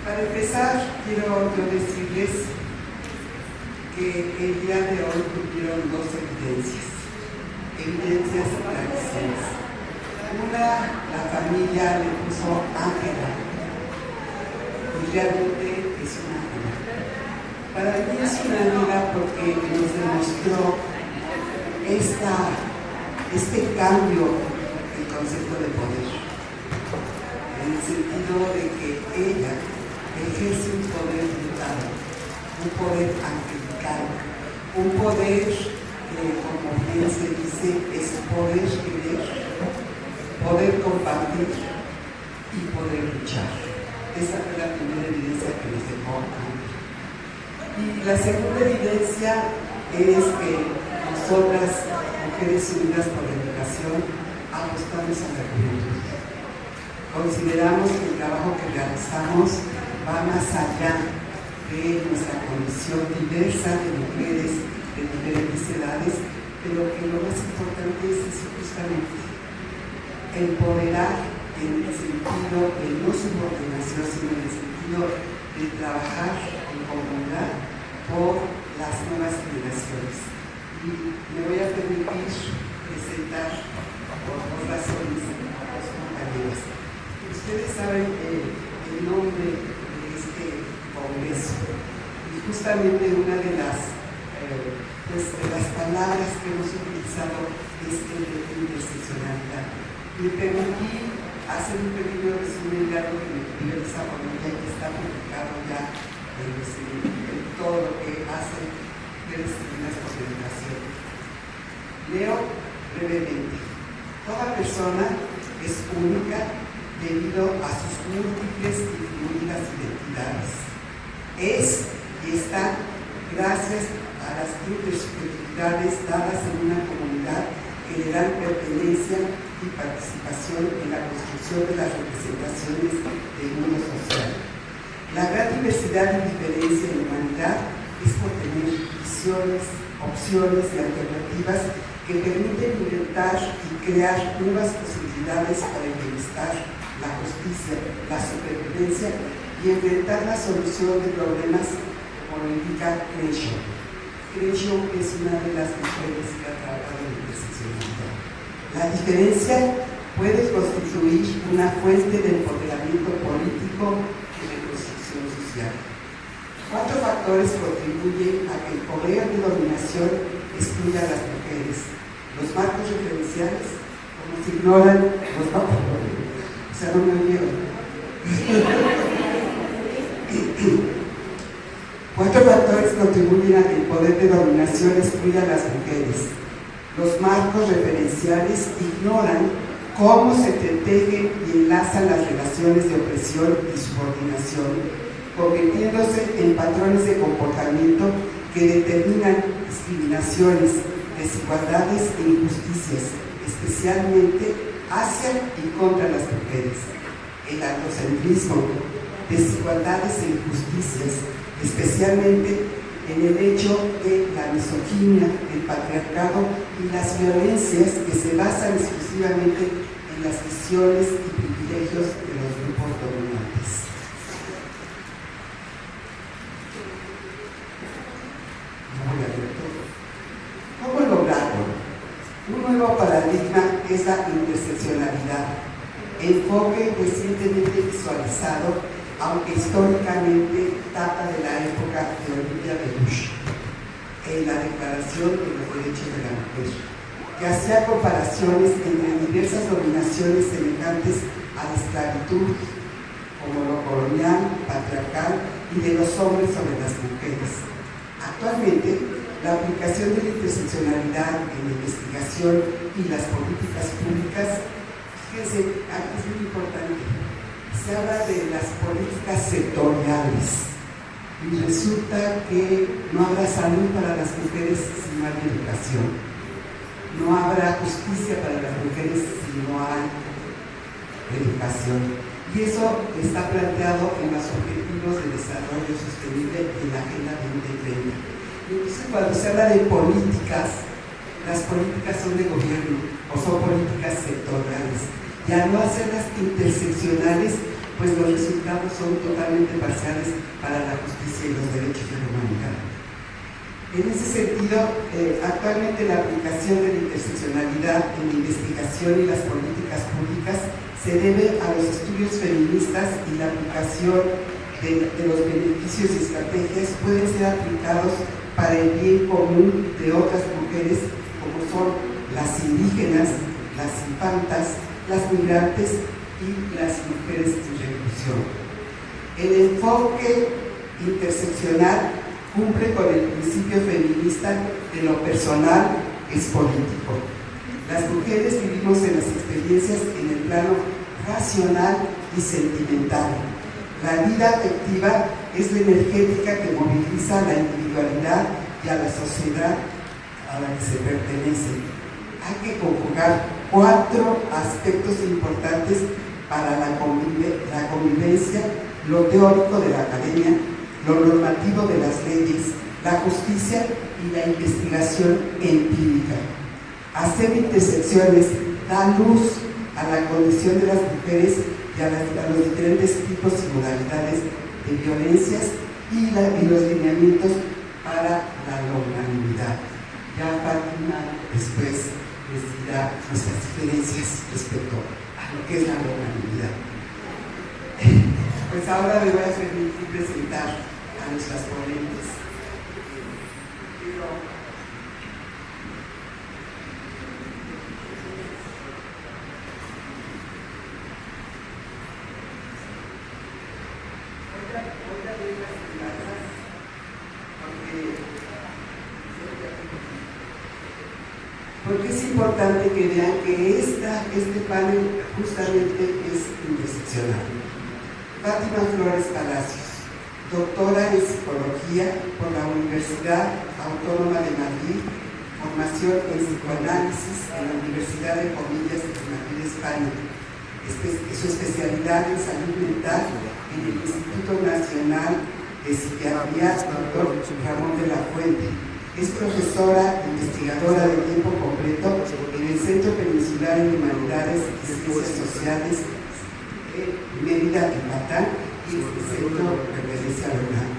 Para empezar, quiero yo decirles que el día de hoy tuvieron dos evidencias clarísimas. Una, la familia le puso Ángela, y realmente es una ángela. Para mí es una ángela porque nos demostró este cambio del concepto de poder, en el sentido de que ella ejerce un poder brutal, un poder angelical, un poder que, como bien se dice, es poder querer, poder compartir y poder luchar. Esa fue la primera evidencia que nos dejó Ángela. Y la segunda evidencia es que nosotras, Mujeres Unidas por la Educación, apostamos a la juventud. Consideramos que el trabajo que realizamos va más allá de nuestra condición diversa de mujeres de diferentes edades, pero que lo más importante es justamente empoderar en el sentido de no subordinación, sino en el sentido de trabajar en comunidad por las nuevas generaciones. Y me voy a permitir presentar por dos razones a los compañeros. Ustedes saben el nombre de este congreso, y justamente una de las palabras que hemos utilizado es el de interseccionalidad. Me permití hacer un pequeño resumen de algo que me pidió Elsa Bonilla, que está publicado ya en todo lo que hace Mujeres Unidas por la Educación. Leo brevemente. Toda persona es única debido a sus múltiples y fluidas identidades. Es y está gracias a las intersubjetividades dadas en una comunidad que le dan pertenencia y participación en la construcción de las representaciones del mundo social. La gran diversidad y diferencia en la humanidad es por tener visiones, opciones y alternativas que permiten inventar y crear nuevas posibilidades para el bienestar, la justicia, la supervivencia y enfrentar la solución de problemas, como lo indica Crenshaw. Crenshaw es una de las mujeres que ha trabajado en interseccionalidad. La diferencia puede constituir una fuente de empoderamiento político y de construcción social. 4 factores contribuyen a que el poder de dominación excluya a las mujeres. Los marcos referenciales, como se ignoran, los marcos, o sea, no me oyeron. 4 factores contribuyen a que el poder de dominación excluya a las mujeres. Los marcos referenciales ignoran cómo se entretejen y enlazan las relaciones de opresión y subordinación, convirtiéndose en patrones de comportamiento que determinan discriminaciones, desigualdades e injusticias, especialmente hacia y contra las mujeres. El androcentrismo, desigualdades e injusticias, especialmente en el hecho de la misoginia, el patriarcado y las violencias que se basan exclusivamente en las visiones y privilegios de los grupos dominantes. ¿Cómo lograrlo? Un nuevo paradigma es la interseccionalidad, enfoque recientemente visualizado, aunque históricamente data de la época de Olivia de Bush, en la Declaración de los Derechos de la Mujer, que hacía comparaciones entre diversas dominaciones semejantes a la esclavitud, como lo colonial, patriarcal y de los hombres sobre las mujeres. Actualmente, la aplicación de la interseccionalidad en la investigación y las políticas públicas, fíjense, aquí es muy importante, se habla de las políticas sectoriales y resulta que no habrá salud para las mujeres si no hay educación, no habrá justicia para las mujeres si no hay educación, y eso está planteado en los Objetivos de Desarrollo Sostenible de la Agenda 2030. Entonces, cuando se habla de políticas, las políticas son de gobierno o son políticas sectoriales, y al no hacerlas interseccionales pues los resultados son totalmente parciales para la justicia y los derechos de la humanidad. En ese sentido, actualmente la aplicación de la interseccionalidad en la investigación y las políticas públicas se debe a los estudios feministas, y la aplicación de los beneficios y estrategias pueden ser aplicados para el bien común de otras mujeres, como son las indígenas, las infantas, las migrantes y las mujeres en reclusión. El enfoque interseccional cumple con el principio feminista de lo personal es político. Las mujeres vivimos en las experiencias en el plano racional y sentimental. La vida afectiva es la energética que moviliza a la individualidad y a la sociedad a la que se pertenece. Hay que conjugar 4 aspectos importantes para la convivencia: lo teórico de la academia, lo normativo de las leyes, la justicia y la investigación empírica. Hacer intersecciones da luz a la condición de las mujeres y a los diferentes tipos y modalidades de violencias y los lineamientos para la longanimidad. Ya Fátima después les dirá nuestras diferencias respecto a lo que es la longanimidad. Pues ahora me voy a permitir presentar a nuestras ponentes. Porque es importante que vean que este panel justamente es interseccional. Fátima Flores Palacios, doctora en Psicología por la Universidad Autónoma de Madrid, formación en Psicoanálisis en la Universidad de Comillas de Madrid, España. Su especialidad en salud mental en el Instituto Nacional de Psiquiatría Dr. Ramón de la Fuente. Es profesora investigadora de tiempo completo en el Centro Peninsular en Humanidades y Ciencias Sociales Mérida, Yucatán, y este centro pertenece a la UNAM.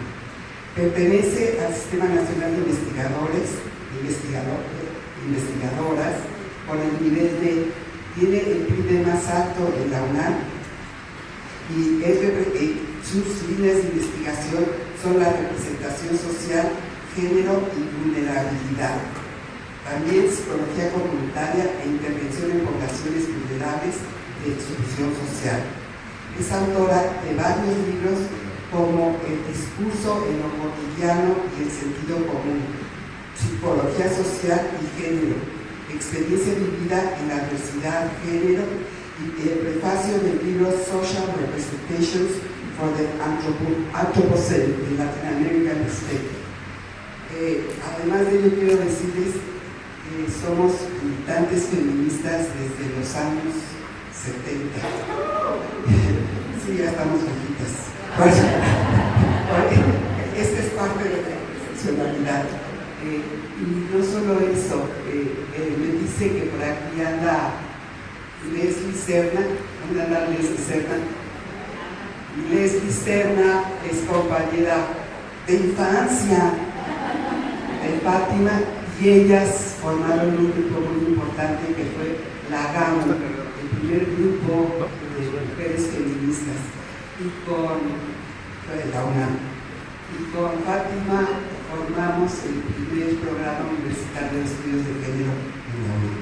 Pertenece al Sistema Nacional de Investigadoras con el nivel D. Tiene el PIB más alto en la UNAM y sus líneas de investigación son la representación social, género y vulnerabilidad. También psicología comunitaria e intervención en poblaciones vulnerables de exclusión social. Es autora de varios libros como El discurso en lo cotidiano y el sentido común, Psicología social y género, Experiencia vivida en la adversidad, género, y el prefacio del libro Social Representations for the Anthropocene in Latin American Perspective. Además de ello, quiero decirles que somos militantes feministas desde los años 70. Sí, ya estamos viejitas. Esta es parte de la interseccionalidad. Y no solo eso, me dice que por aquí anda Leslie Serna. ¿Dónde anda Leslie Serna? Leslie Serna es compañera de infancia de Fátima, y ellas formaron un grupo muy importante que fue la GAM, el primer grupo de mujeres feministas, y con la UNAM. Y con Fátima formamos el primer programa universitario de estudios de género en la UNAM.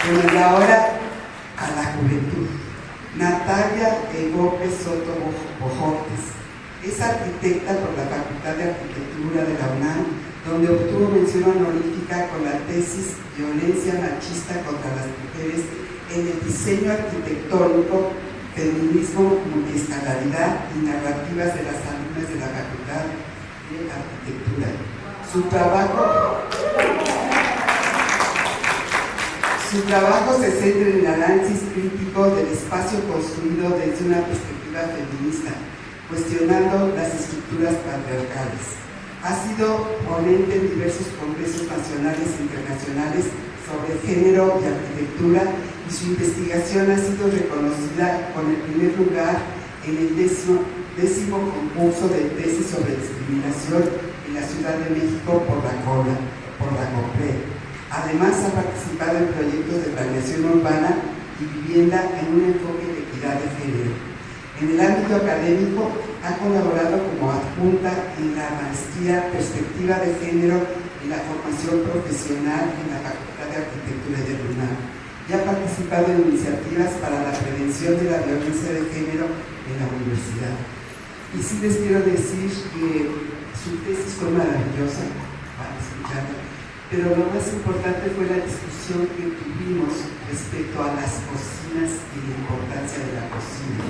Bueno, y ahora a la juventud. Natalia Egope Soto Bojortes es arquitecta por la Facultad de Arquitectura de la UNAM, donde obtuvo mención honorífica con la tesis Violencia machista contra las mujeres en el diseño arquitectónico, feminismo, multiescalaridad y narrativas de las alumnas de la Facultad de Arquitectura. Su trabajo se centra en el análisis crítico del espacio construido desde una perspectiva feminista, cuestionando las estructuras patriarcales. Ha sido ponente en diversos congresos nacionales e internacionales sobre género y arquitectura, y su investigación ha sido reconocida con el primer lugar en el décimo concurso de tesis sobre discriminación en la Ciudad de México por la COPRE. Además, ha participado en proyectos de planeación urbana y vivienda en un enfoque de equidad de género. En el ámbito académico, ha colaborado como adjunta en la maestría Perspectiva de Género en la formación profesional en la Facultad de Arquitectura de la UNAM, y ha participado en iniciativas para la prevención de la violencia de género en la universidad. Y sí les quiero decir que su tesis fue maravillosa, para escucharla, pero lo más importante fue la discusión que tuvimos respecto a las cocinas y la importancia de la cocina.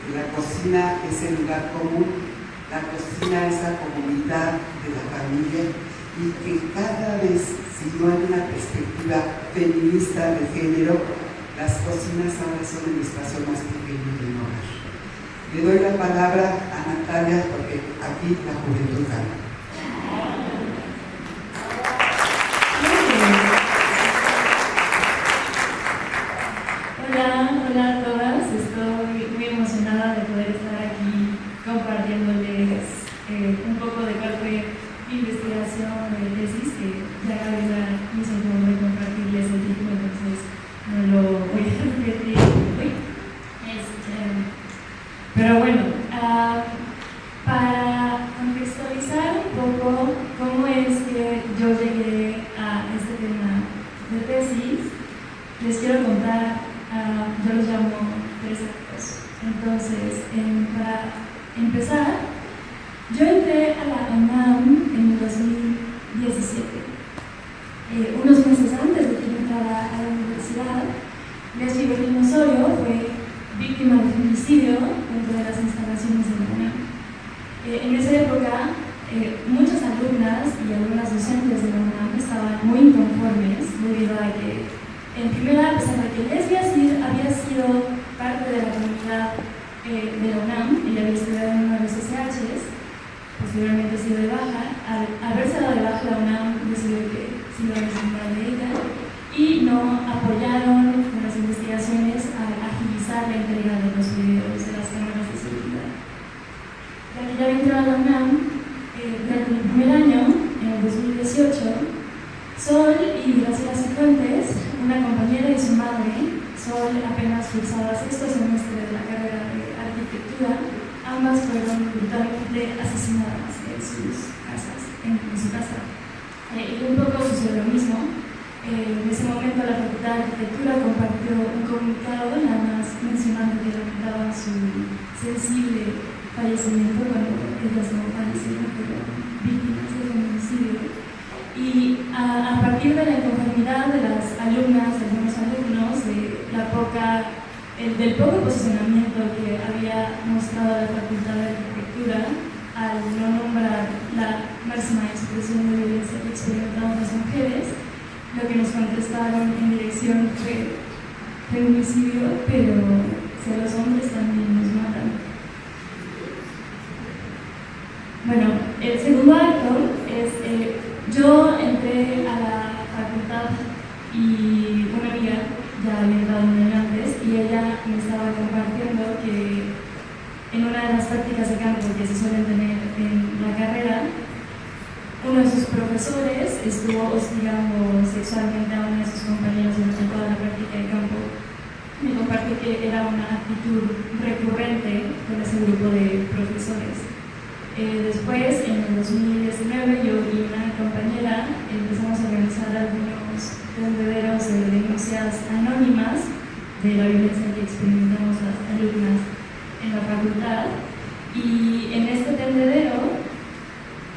La cocina es el lugar común, la cocina es la comunidad de la familia, y que cada vez, si no hay una perspectiva feminista de género, las cocinas ahora son el espacio más pequeño del hogar. Le doy la palabra a Natalia, porque aquí la juventud gana. Hola a todas, estoy muy emocionada de poder estar aquí compartiéndoles un poco de cuál fue mi investigación de tesis, que ya Gabriela hizo el favor de compartirles el título, entonces no lo voy a repetir hoy. Pero bueno, para contextualizar un poco cómo es que yo llegué a este tema de tesis, les quiero contar. Yo los llamo 3 actos. Entonces, para empezar, yo entré a la UNAM en el 2017. Unos meses antes de que yo entrara a la universidad, Leslie Berlín Osorio fue víctima de femicidio dentro de las instalaciones de la UNAM. En esa época, muchas alumnas y algunas docentes de la UNAM estaban muy inconformes debido a que, en primera, a pesar de que Leslie había sido parte de la comunidad de la UNAM, ella había estudiado en uno de los SHs, posteriormente ha sido de baja. Al haberse dado de baja, la UNAM decidió que se iba a presentar de ella y no apoyaron con las investigaciones a agilizar la entrega de los videos de las cámaras de seguridad. Ya que ya había entrado a la UNAM, durante el primer año, en el 2018, Sol y Graciela Cifuentes, una compañera y su madre, Sol apenas cursaba 6º semestre de la carrera de arquitectura, ambas fueron brutalmente asesinadas en sus casas, en su casa. Y un poco sucedió lo mismo. En ese momento la Facultad de Arquitectura compartió un comunicado nada más mencionando que lamentaba su sensible fallecimiento cuando ellas no fallecieron, pero víctimas de feminicidio. Y a partir de la inconformidad de las alumnas, de algunos alumnos, del poco posicionamiento que había mostrado la Facultad de Arquitectura al no nombrar la máxima expresión de violencia que experimentaban las mujeres, lo que nos contestaron en dirección fue feminicidio, pero si a los hombres también nos matan. Bueno, el segundo acto es yo entré a la facultad y una amiga ya había entrado un año antes y ella me estaba compartiendo que en una de las prácticas de campo que se suelen tener en la carrera, uno de sus profesores estuvo hostigando sexualmente a una de sus compañeros durante toda la práctica de campo. Me compartió que era una actitud recurrente con ese grupo de profesores. Después, en el 2019, yo y una compañera empezamos a organizar algunos tendederos de denuncias anónimas de la violencia que experimentamos las alumnas en la facultad. Y en este tendedero,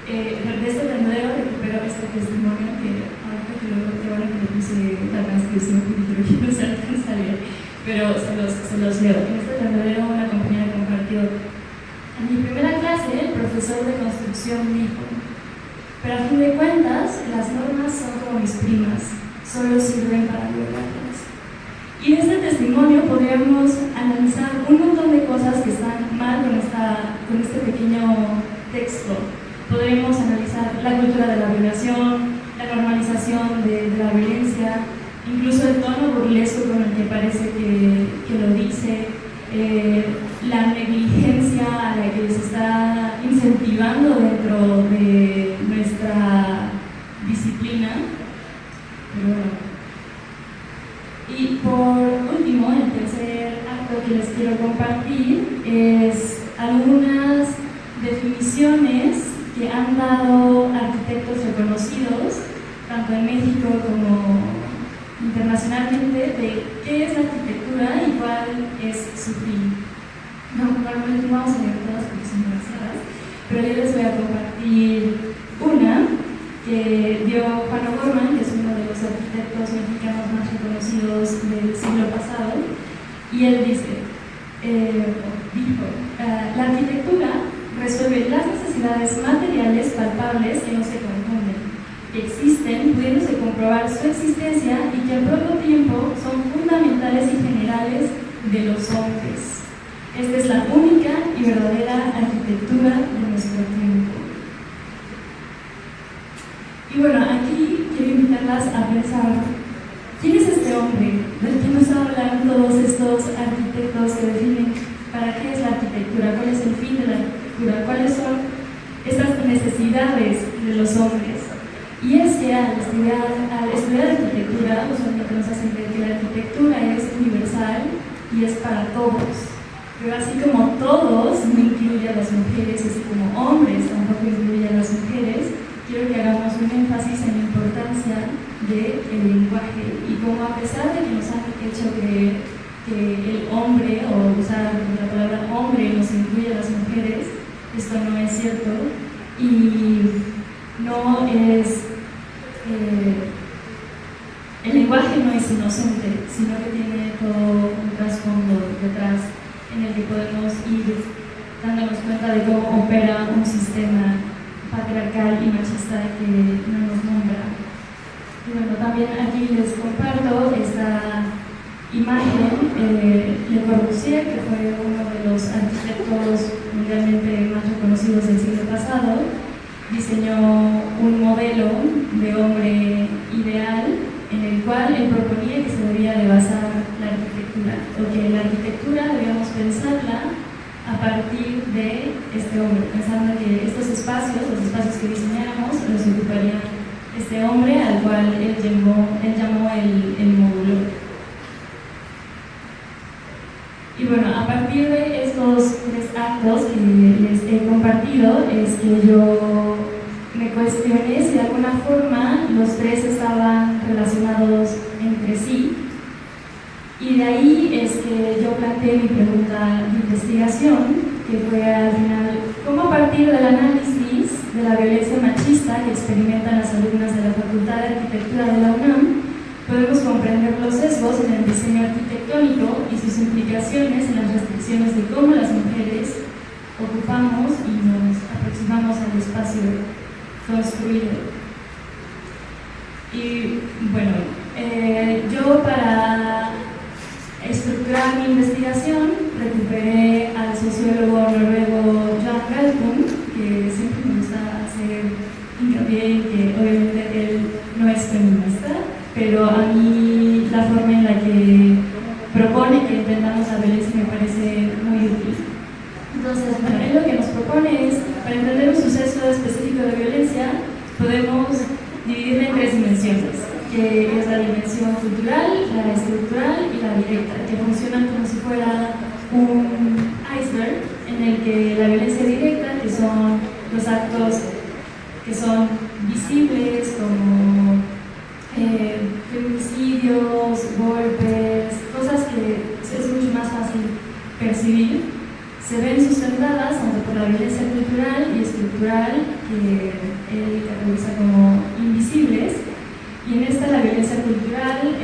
recupero este testimonio que ahorita que lo bueno que le puse la transcripción porque creo que no se alcanza a leer, pero se los leo. En este tendedero una compañera compartió: en mi primera clase, el profesor de construcción dijo, pero a fin de cuentas, las normas son como mis primas, solo sirven para violarlas. Y de este testimonio podríamos analizar un montón de cosas que están mal con este pequeño texto. podremos analizar la cultura de la violación, la normalización de la violencia, incluso el tono burlesco con el que parece que lo dice, la negligencia a la que se está incentivando dentro de nuestra disciplina. Pero bueno. Y por último, el tercer acto que les quiero compartir es algunas definiciones que han dado arquitectos reconocidos, tanto en México como internacionalmente, de qué es la arquitectura y cuál es su fin. Normalmente no vamos a leer todas porque son demasiadas, pero yo les voy a compartir una que dio Juan O'Gorman, que es uno de los arquitectos mexicanos más reconocidos del siglo pasado, y él dijo, la arquitectura resuelve las necesidades materiales palpables que no se confunden, que existen, pudiéndose comprobar su existencia y que al propio tiempo son fundamentales y generales de los hombres. Esta es la única y verdadera arquitectura de nuestro tiempo. Y bueno, aquí quiero invitarlas a pensar, ¿quién es este hombre del que nos hablan todos estos arquitectos que definen para qué es la arquitectura, cuál es el fin de la arquitectura, cuáles son estas necesidades de los hombres? Y es que al estudiar arquitectura, usualmente nos hacen creer que la arquitectura es universal y es para todos. Pero así como todos, no incluye a las mujeres, así como hombres tampoco incluye a las mujeres, quiero que hagamos un énfasis en la importancia del lenguaje y como a pesar de que nos han hecho creer que el hombre, o usar la palabra hombre, nos incluye a las mujeres, esto no es cierto y no es... el lenguaje no es inocente, sino que tiene todo un trasfondo detrás en el que podemos ir dándonos cuenta de cómo opera un sistema patriarcal y machista que no nos nombra. Y bueno, también aquí les comparto esta imagen. Le Corbusier, que fue uno de los arquitectos mundialmente más reconocidos del siglo pasado, diseñó un modelo de hombre ideal en el cual él proponía que se debía de basar la arquitectura, o que la arquitectura debíamos pensarla a partir de este hombre, pensando que estos espacios, los espacios que diseñáramos, los ocuparía este hombre al cual él llamó el módulo. Y bueno, a partir de estos tres actos que les he compartido, es que yo me cuestioné si de alguna forma los tres estaban relacionados entre sí. Y de ahí es que yo planteé mi pregunta de investigación, que fue al final, ¿cómo a partir del análisis de la violencia machista que experimentan las alumnas de la Facultad de Arquitectura de la UNAM, podemos comprender los sesgos en el diseño arquitectónico y sus implicaciones en las restricciones de cómo las mujeres ocupamos y nos aproximamos al espacio construido? Y bueno, yo para estructurar mi investigación recuperé al sociólogo noruego Jan Galtung, que siempre me gusta hacer hincapié en que obviamente él no es feminista, pero a mí la forma en la que propone que entendamos la violencia me parece muy útil. Entonces, bueno, él lo que nos propone es, para entender un suceso específico de violencia, podemos dividirla en tres dimensiones, que es la dimensión cultural, la estructural y la directa, que funcionan como si fuera un iceberg en el que la violencia directa, que son los actos que son visibles como feminicidios, golpes, cosas que es mucho más fácil percibir, se ven sustentadas tanto por la violencia cultural y estructural, que él categoriza como invisibles. Y en esta la violencia cultural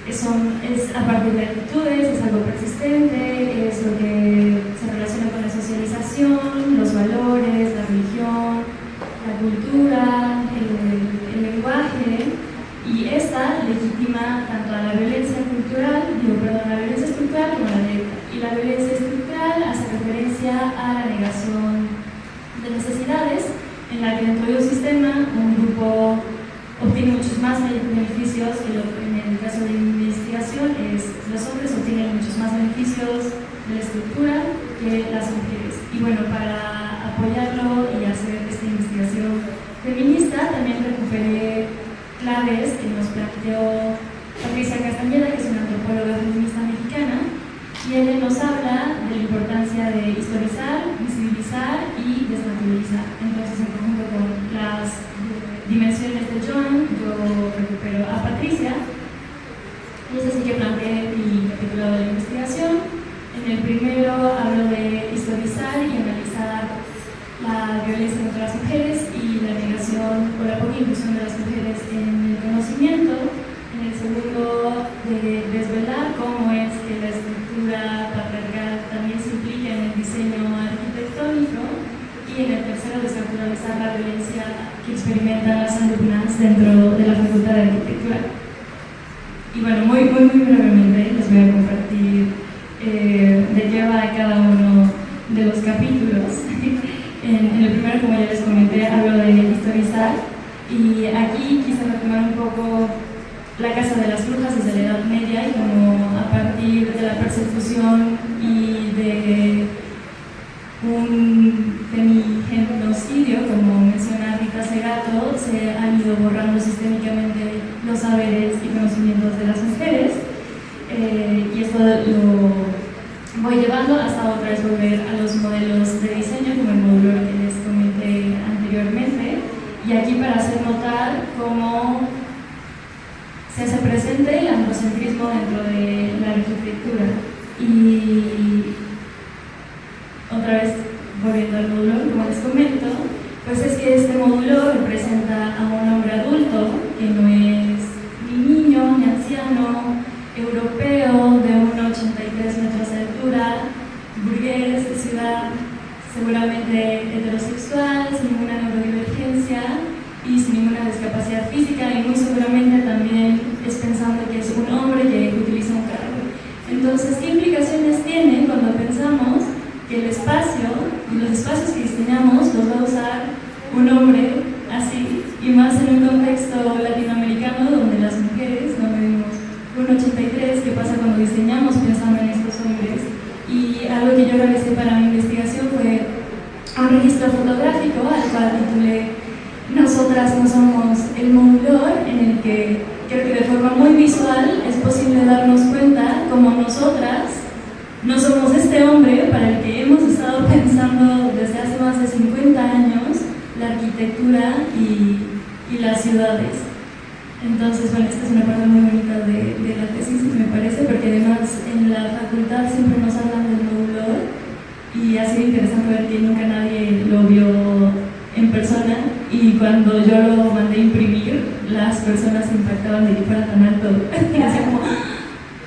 es a partir de actitudes, es algo persistente, es lo que se relaciona con la socialización, los valores, la religión, la cultura, el lenguaje, y esta legitima tanto a la violencia la violencia estructural como a la directa. Y la violencia estructural hace referencia a la negación de necesidades en la que dentro de un sistema un grupo obtiene muchos más beneficios que lo que en el caso de investigación los hombres obtienen muchos más beneficios de la estructura que las mujeres. Y bueno, para apoyarlo y hacer esta investigación feminista también recuperé claves que nos planteó Patricia Castañeda, que es una antropóloga feminista mexicana, y ella nos habla de la importancia de historizar, visibilizar y desnaturalizar. Entonces, en conjunto con las dimensiones de Joan, yo recupero a Patricia, y es así que planteé mi capítulo de la investigación. En el primero hablo de historizar y analizar la violencia contra las mujeres y la negación o la poca inclusión de las mujeres en el conocimiento. En el segundo, de desvelar cómo es que la estructura patriarcal también se implica en el diseño arquitectónico. Y en el tercero, desnaturalizar la violencia que experimentan las alumnas dentro de la Facultad de Arquitectura. Y bueno, muy brevemente les voy a compartir de qué va cada uno de los capítulos. En el primero, como ya les comenté, hablo de historizar, y aquí quise retomar un poco la Casa de las Brujas desde la Edad Media, y como a partir de la persecución y de un femigenocidio, como menciona Rita Segato, se han ido borrando sistémicamente los saberes y conocimientos de las mujeres, y esto lo voy llevando hasta otra vez volver a los modelos de diseño, como el módulo que les comenté anteriormente, y aquí para hacer notar cómo se hace presente el androcentrismo dentro de la arquitectura. Y otra vez volviendo al módulo, como les comento, pues es que este módulo representa a un hombre adulto que no es ni niño ni anciano, europeo de 1,83 metros de altura, burgués de ciudad, seguramente heterosexual, sin ninguna neurodivergencia y sin ninguna discapacidad física, y muy seguramente también es pensando que es un hombre que utiliza un carro. Entonces, ¿qué implicaciones tiene cuando pensamos que el espacio y los espacios que diseñamos los va a usar un hombre así, y más en un contexto latinoamericano donde las mujeres no medimos 1,83? ¿Qué pasa cuando diseñamos pensando en estos hombres? Y algo que yo realicé para mi investigación fue un registro fotográfico al cual titulé Nosotras no somos el módulo, en el que creo que de forma muy visual es posible darnos cuenta como nosotras no somos este hombre para el que hemos estado pensando desde hace más de 50 años la arquitectura y las ciudades. Entonces, bueno, esta es una parte muy bonita de la tesis, me parece, porque además en la facultad siempre nos hablan del módulo, y ha sido interesante ver que nunca nadie lo vio en persona, y cuando yo lo mandé a imprimir, las personas se impactaban de que fuera tan alto. Y decía como,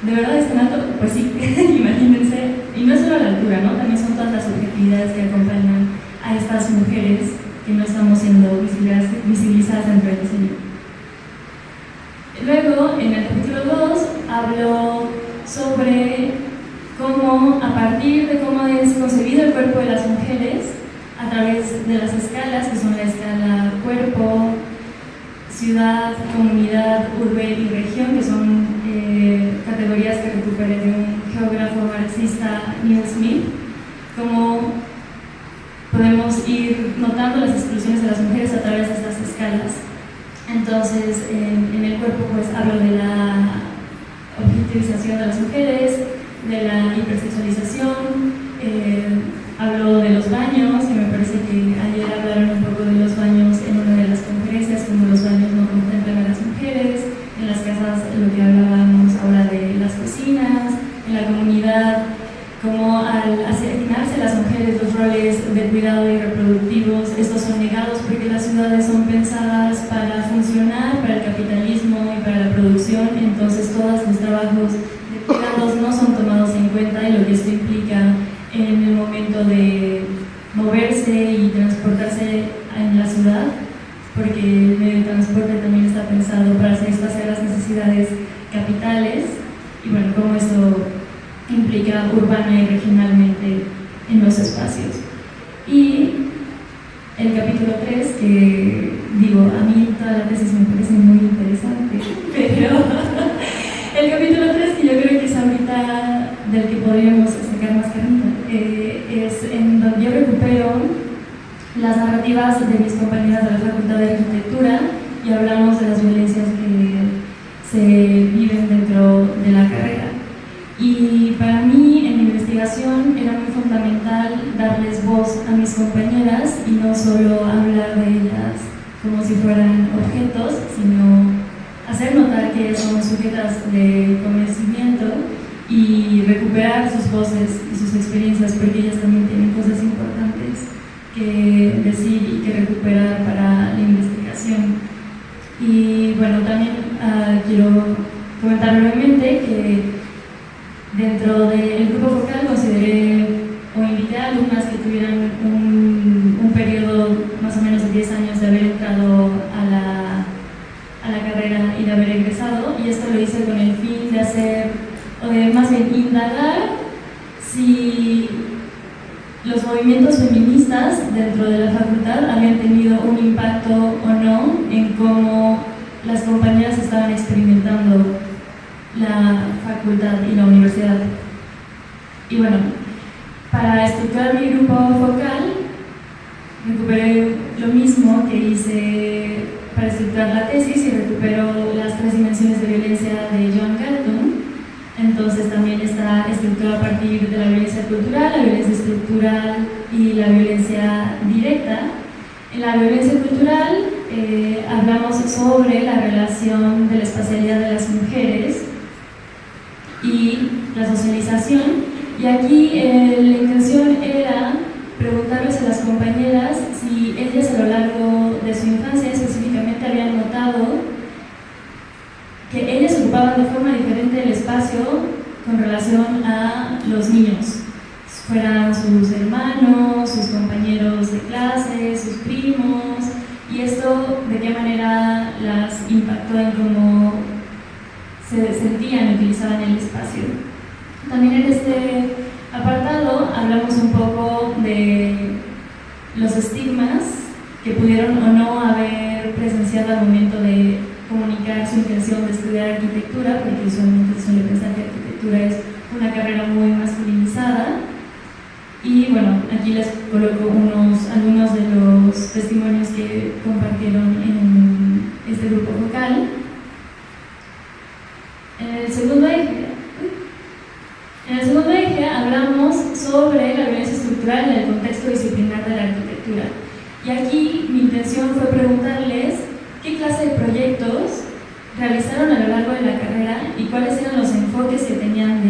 ¿de verdad es tan alto? Pues sí, imagínense. Y no es solo la altura, ¿no? También son todas las subjetividades que acompañan a estas mujeres que no estamos siendo visibilizadas dentro del diseño. Luego, en el capítulo 2, hablo sobre cómo, a partir de cómo es concebido el cuerpo de las mujeres, a través de las escalas, que son la escala cuerpo, ciudad, comunidad, urbe y región, que son categorías que recuperé de un geógrafo marxista, Neil Smith, cómo podemos ir notando las exclusiones de las mujeres a través de estas escalas. Entonces, en el cuerpo pues hablo de la objetivización de las mujeres, de la hipersexualización, hablo de los baños, que me parece que ayer hablaron un poco de los baños en una de las conferencias, como los baños no contemplan a las mujeres, en las casas lo que hablábamos ahora de las cocinas, en la comunidad, como al asignarse a las mujeres los roles de cuidado y reproductivos, estos son negados porque las ciudades son pensadas para funcionar, para el capitalismo y para la producción, entonces todos los trabajos de cuidados no son tomados en cuenta, y lo que esto implica en el momento de moverse y transportarse en la ciudad, porque el medio de transporte también está pensado para satisfacer las necesidades capitales, y bueno, cómo esto implica urbana y regionalmente en los espacios. Y el capítulo 3, digo, a mí toda la tesis me parece muy interesante, pero el capítulo 3, que yo creo que es ahorita del que podríamos sacar más carnita, es en donde yo recupero las narrativas de mis compañeras de la Facultad de Arquitectura y hablamos de las violencias que se viven dentro de la carrera. Y para mí, en mi investigación, era muy fundamental darles voz a mis compañeras y no solo hablar de ellas como si fueran objetos, sino hacer notar que son sujetas de conocimiento y recuperar sus voces y sus experiencias, porque ellas también tienen cosas importantes que decir y que recuperar para la investigación. Y bueno, también quiero comentar brevemente que dentro del grupo focal consideré o invité a alumnas que tuvieran un periodo más o menos de 10 años de haber entrado a la carrera y de haber egresado, y esto lo hice con el fin de hacer, o de más bien indagar si los movimientos feministas dentro de la facultad habían tenido un impacto o no en cómo las compañeras estaban experimentando la facultad y la universidad. Y bueno, para estructurar mi grupo focal, recuperé lo mismo que hice para estructurar la tesis y recupero las 3 dimensiones de violencia de John Galton. Entonces también está estructurado a partir de la violencia cultural, la violencia estructural y la violencia directa. En la violencia cultural hablamos sobre la relación de la espacialidad de las mujeres y la socialización, y aquí la intención era preguntarles a las compañeras si ellas a lo largo de su infancia específicamente habían notado que ellas ocupaban de forma diferente el espacio con relación a los niños, fueran sus hermanos, sus compañeros de clase, sus primos, y esto de qué manera las impactó en cómo se sentían y utilizaban el espacio. También en este apartado hablamos un poco de los estigmas que pudieron o no haber presenciado al momento de comunicar su intención de estudiar arquitectura, porque usualmente se suele pensar que arquitectura es una carrera muy masculinizada. Y bueno, aquí les coloco algunos de los testimonios que compartieron en este grupo vocal. En el segundo eje hablamos sobre la violencia estructural en el contexto disciplinar de la arquitectura. Y aquí mi intención fue preguntarles qué clase de proyectos realizaron a lo largo de la carrera y cuáles eran los enfoques que tenían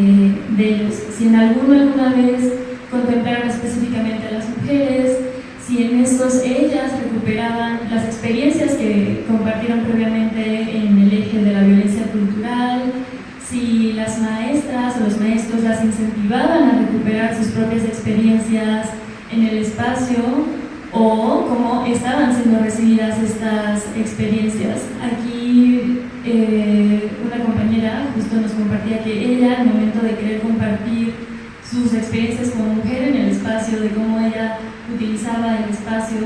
de ellos. Si en alguna vez contemplaron específicamente a las mujeres, si en estos ellas recuperaban las experiencias que compartieron previamente en el eje de la violencia cultural, si las maestras o los maestros las incentivaban a recuperar sus propias experiencias en el espacio, o cómo estaban siendo recibidas estas experiencias. Aquí una compañera justo nos compartía que ella, al momento de querer compartir sus experiencias como mujer en el espacio, de cómo ella utilizaba el espacio,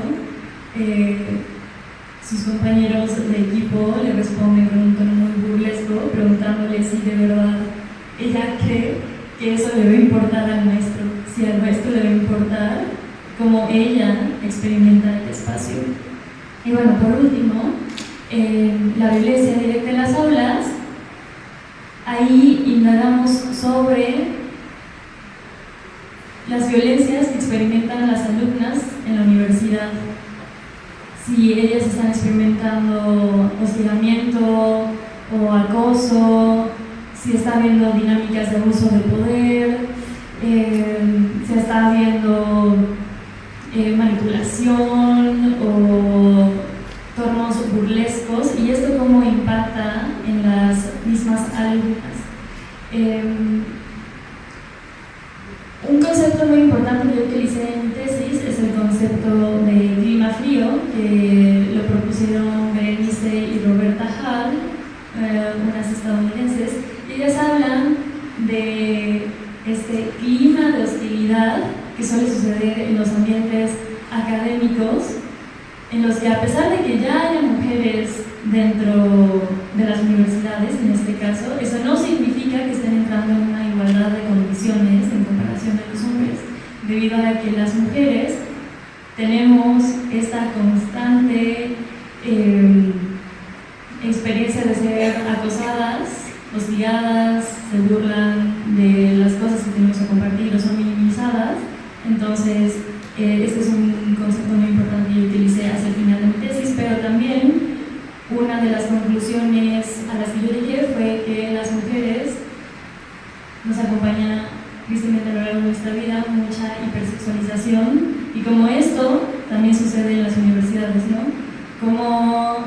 sus compañeros de equipo le responden con un tono muy burlesco, preguntándole si de verdad ella cree que eso le debe importar al maestro, si al maestro le debe importar cómo ella experimenta el espacio. Y bueno, por último, la violencia directa en las aulas, ahí indagamos sobre las violencias que experimentan las alumnas en la universidad. Si ellas están experimentando hostigamiento o acoso, si está habiendo dinámicas de abuso de poder, si está habiendo manipulación o tonos burlescos, y esto cómo impacta en las mismas alumnas. Un concepto muy importante que yo utilicé en mi tesis es el concepto de clima frío, que lo propusieron Berenice y Roberta Hall, unas estadounidenses. Ellas hablan de este clima de hostilidad que suele suceder en los ambientes académicos en los que, a pesar de que ya haya mujeres dentro de las universidades, en este caso, eso no significa que estén entrando en una igualdad de condiciones en comparación de los hombres, debido a que las mujeres tenemos esta constante experiencia de ser acosadas, hostigadas, se burlan de las cosas que tenemos que compartir o son minimizadas. Entonces, este es un concepto muy importante que yo utilicé hacia el final de mi tesis, pero también una de las conclusiones a las que yo llegué fue que las mujeres nos acompaña tristemente a lo largo de nuestra vida mucha hipersexualización, y como esto también sucede en las universidades, ¿no? Como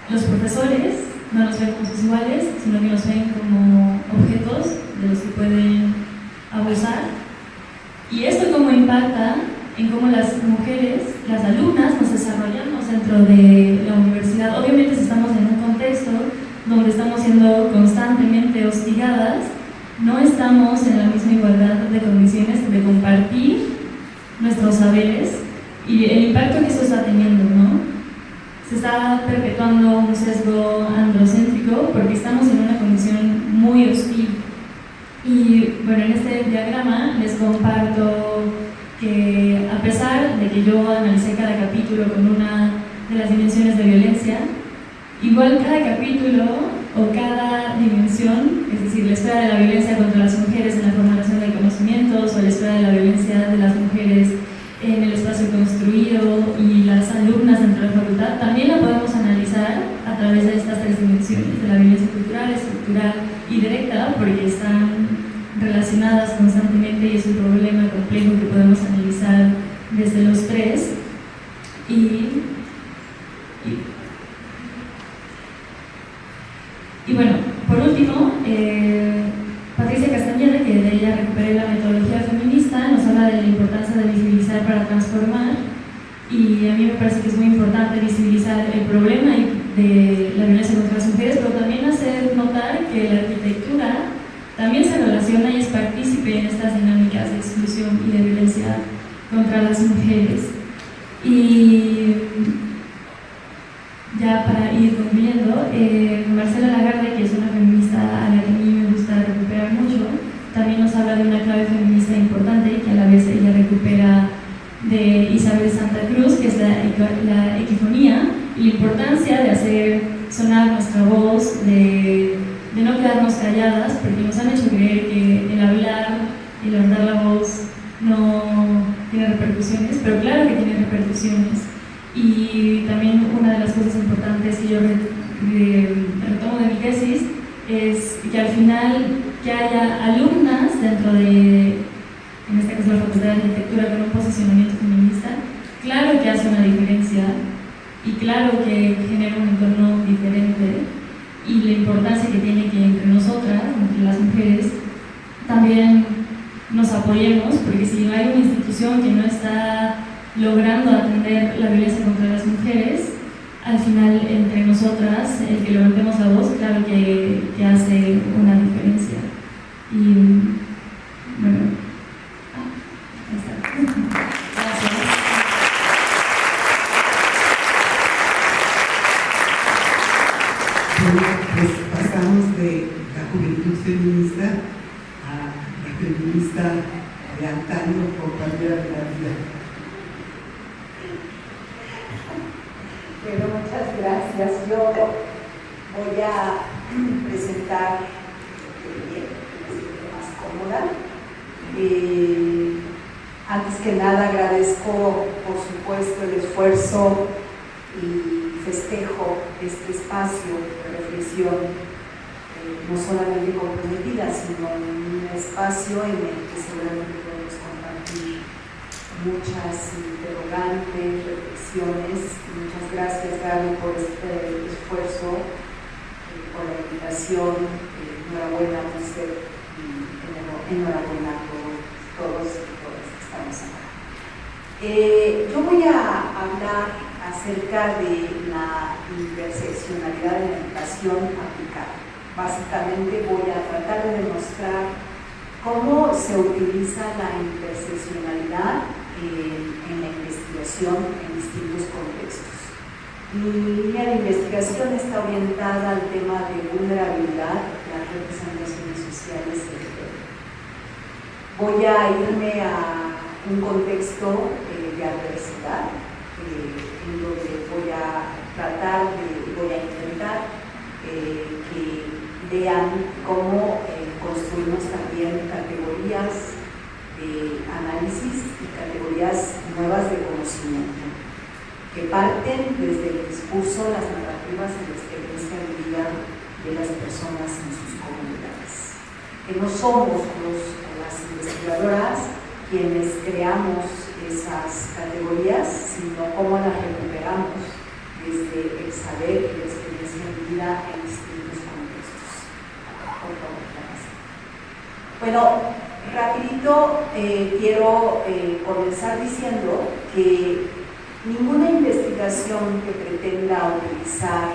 los profesores no nos ven como sus iguales, sino que nos ven como objetos de los que pueden abusar. Y esto cómo impacta en cómo las mujeres, las alumnas, nos desarrollamos dentro de la universidad. Obviamente, si estamos en un contexto donde estamos siendo constantemente hostigadas, no estamos en la misma igualdad de condiciones de compartir nuestros saberes y el impacto que eso está teniendo, ¿no? Se está perpetuando un sesgo androcéntrico porque estamos en una condición muy hostil. Y bueno, en este diagrama les comparto que, a pesar de que yo analicé cada capítulo con una de las dimensiones de violencia, igual cada capítulo o cada dimensión, es decir, la esfera de la violencia contra las mujeres en la formulación de conocimientos, o la esfera de la violencia de las mujeres en el espacio construido y las alumnas dentro de la facultad, también la podemos analizar a través de estas tres dimensiones, de la violencia cultural, estructural y directa, porque están relacionadas constantemente y es un problema complejo que podemos analizar desde los tres. Y bueno, por último, Patricia Castañeda, que de ella recuperé la metodología feminista, nos habla de la importancia de visibilizar para transformar, y a mí me parece que es muy importante visibilizar el problema de la violencia contra las mujeres, pero también hacer notar que la arquitectura también se relaciona y es partícipe en estas dinámicas de exclusión y de violencia contra las mujeres. Y ya para ir concluyendo, Marcela Lagarde, que es una feminista a la que a mí me gusta recuperar mucho, también nos habla de una clave feminista importante que a la vez ella recupera de Isabel Santa Cruz, que es la equifonía, y la importancia de hacer sonar nuestra voz, de no quedarnos calladas, porque nos han hecho creer que el hablar y levantar la voz no tiene repercusiones, pero claro que tiene repercusiones. Y también una de las cosas importantes que yo retomo de mi tesis es que al final que haya alumnas dentro de, en este caso la Facultad de Arquitectura, con un posicionamiento feminista, claro que hace una diferencia y claro que genera un entorno diferente, y la importancia que tiene que entre nosotras, entre las mujeres, también nos apoyemos, porque si hay una institución que no está logrando atender la violencia contra las mujeres, al final entre nosotras, el que levantemos la voz, claro que hace una diferencia. Y bueno, ahí está. Gracias. Bueno, pues pasamos de la juventud feminista a la feminista de antaño, compañera de la vida. Bueno, muchas gracias. Yo voy a presentar más cómoda. Antes que nada agradezco, por supuesto, el esfuerzo y festejo este espacio de reflexión, no solamente comprometida, sino un espacio en el que seguramente podemos compartir muchas interrogantes, reflexiones. Muchas gracias, Gaby, por este esfuerzo, por la invitación. Enhorabuena, Monse, y enhorabuena a todos y todas que estamos acá. Yo voy a hablar acerca de la interseccionalidad en la educación aplicada. Básicamente voy a tratar de demostrar cómo se utiliza la interseccionalidad en la investigación en distintos contextos. Mi línea de investigación está orientada al tema de vulnerabilidad, las representaciones sociales del género. Voy a irme a un contexto de adversidad, en donde voy a intentar que vean cómo construimos también categorías de análisis y categorías nuevas de conocimiento, que parten desde el discurso, las narrativas y la experiencia de vida de las personas en sus comunidades. Que no somos las investigadoras quienes creamos esas categorías, sino cómo las recuperamos desde el saber y la experiencia de vida en distintos contextos. Por favor, gracias. Bueno, rapidito quiero comenzar diciendo que ninguna investigación que pretenda utilizar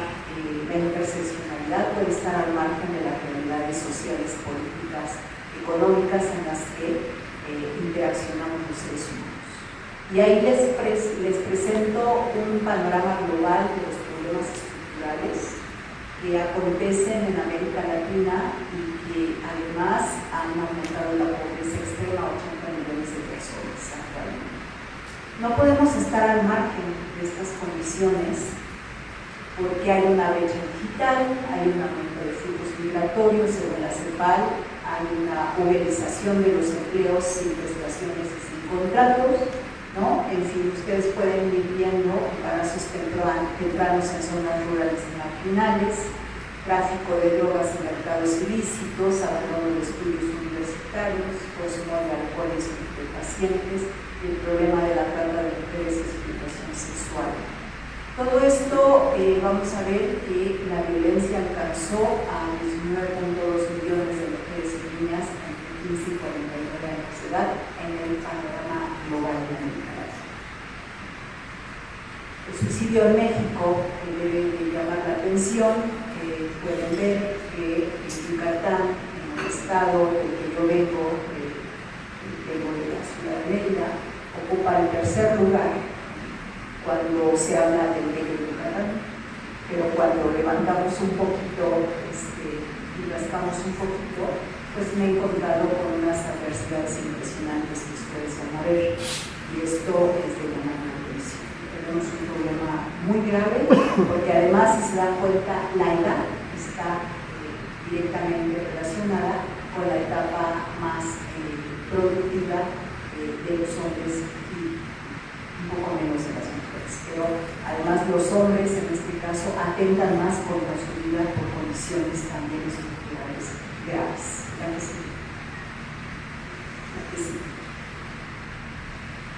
la interseccionalidad puede estar al margen de las realidades sociales, políticas, económicas en las que interaccionamos los seres humanos. Y ahí les presento un panorama global de los problemas estructurales que acontecen en América Latina y que además han aumentado la pobreza extrema a 80 millones de personas actualmente. No podemos estar al margen de estas condiciones porque hay una brecha digital, hay un aumento de flujos migratorios según la CEPAL, hay una uberización de los empleos sin prestaciones y sin contratos, ¿no? En fin, ustedes pueden ir viendo embarazos tempranos en zonas rurales y marginales, tráfico de drogas y mercados ilícitos, abandono de estudios universitarios, consumo de alcohol y estupefacientes, y el problema de la trata de mujeres y explotación sexual. Todo esto vamos a ver que la violencia alcanzó a 19.2 millones de mujeres y niñas entre 15 y 49 años de edad en el panorama global de América Latina. El suicidio en México debe de llamar la atención. Pueden ver que en Yucatán, en el estado del que yo vengo de la ciudad de Mérida, ocupa el tercer lugar cuando se habla del bello Yucatán, pero cuando levantamos un poquito y rascamos un poquito, pues me he encontrado con unas adversidades impresionantes que ustedes van a ver, y esto es de llamar la atención. Tenemos un problema muy grave, porque además, si se dan cuenta, la edad está directamente relacionada con la etapa más productiva de los hombres y un poco menos de las mujeres. Pero además los hombres en este caso atentan más contra su vida por condiciones también estructurales graves.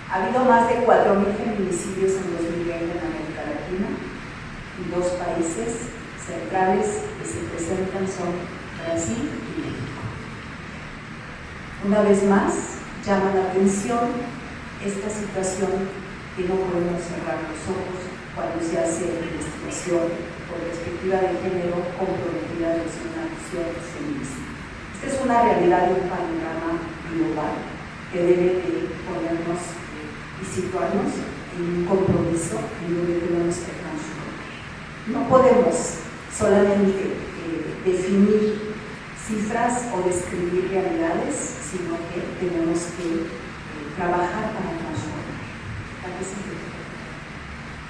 Ha habido más de 4.000 feminicidios en 2020 en América Latina, y dos países centrales que se presentan son Brasil y México. Una vez más, llama la atención esta situación que no podemos cerrar los ojos cuando se hace investigación por perspectiva de género comprometida desde una visión feminista. Esta es una realidad de un panorama global que debe de ponernos y situarnos en un compromiso en donde tenemos que transformar. No podemos solamente definir cifras o describir realidades, sino que tenemos que trabajar para transformar.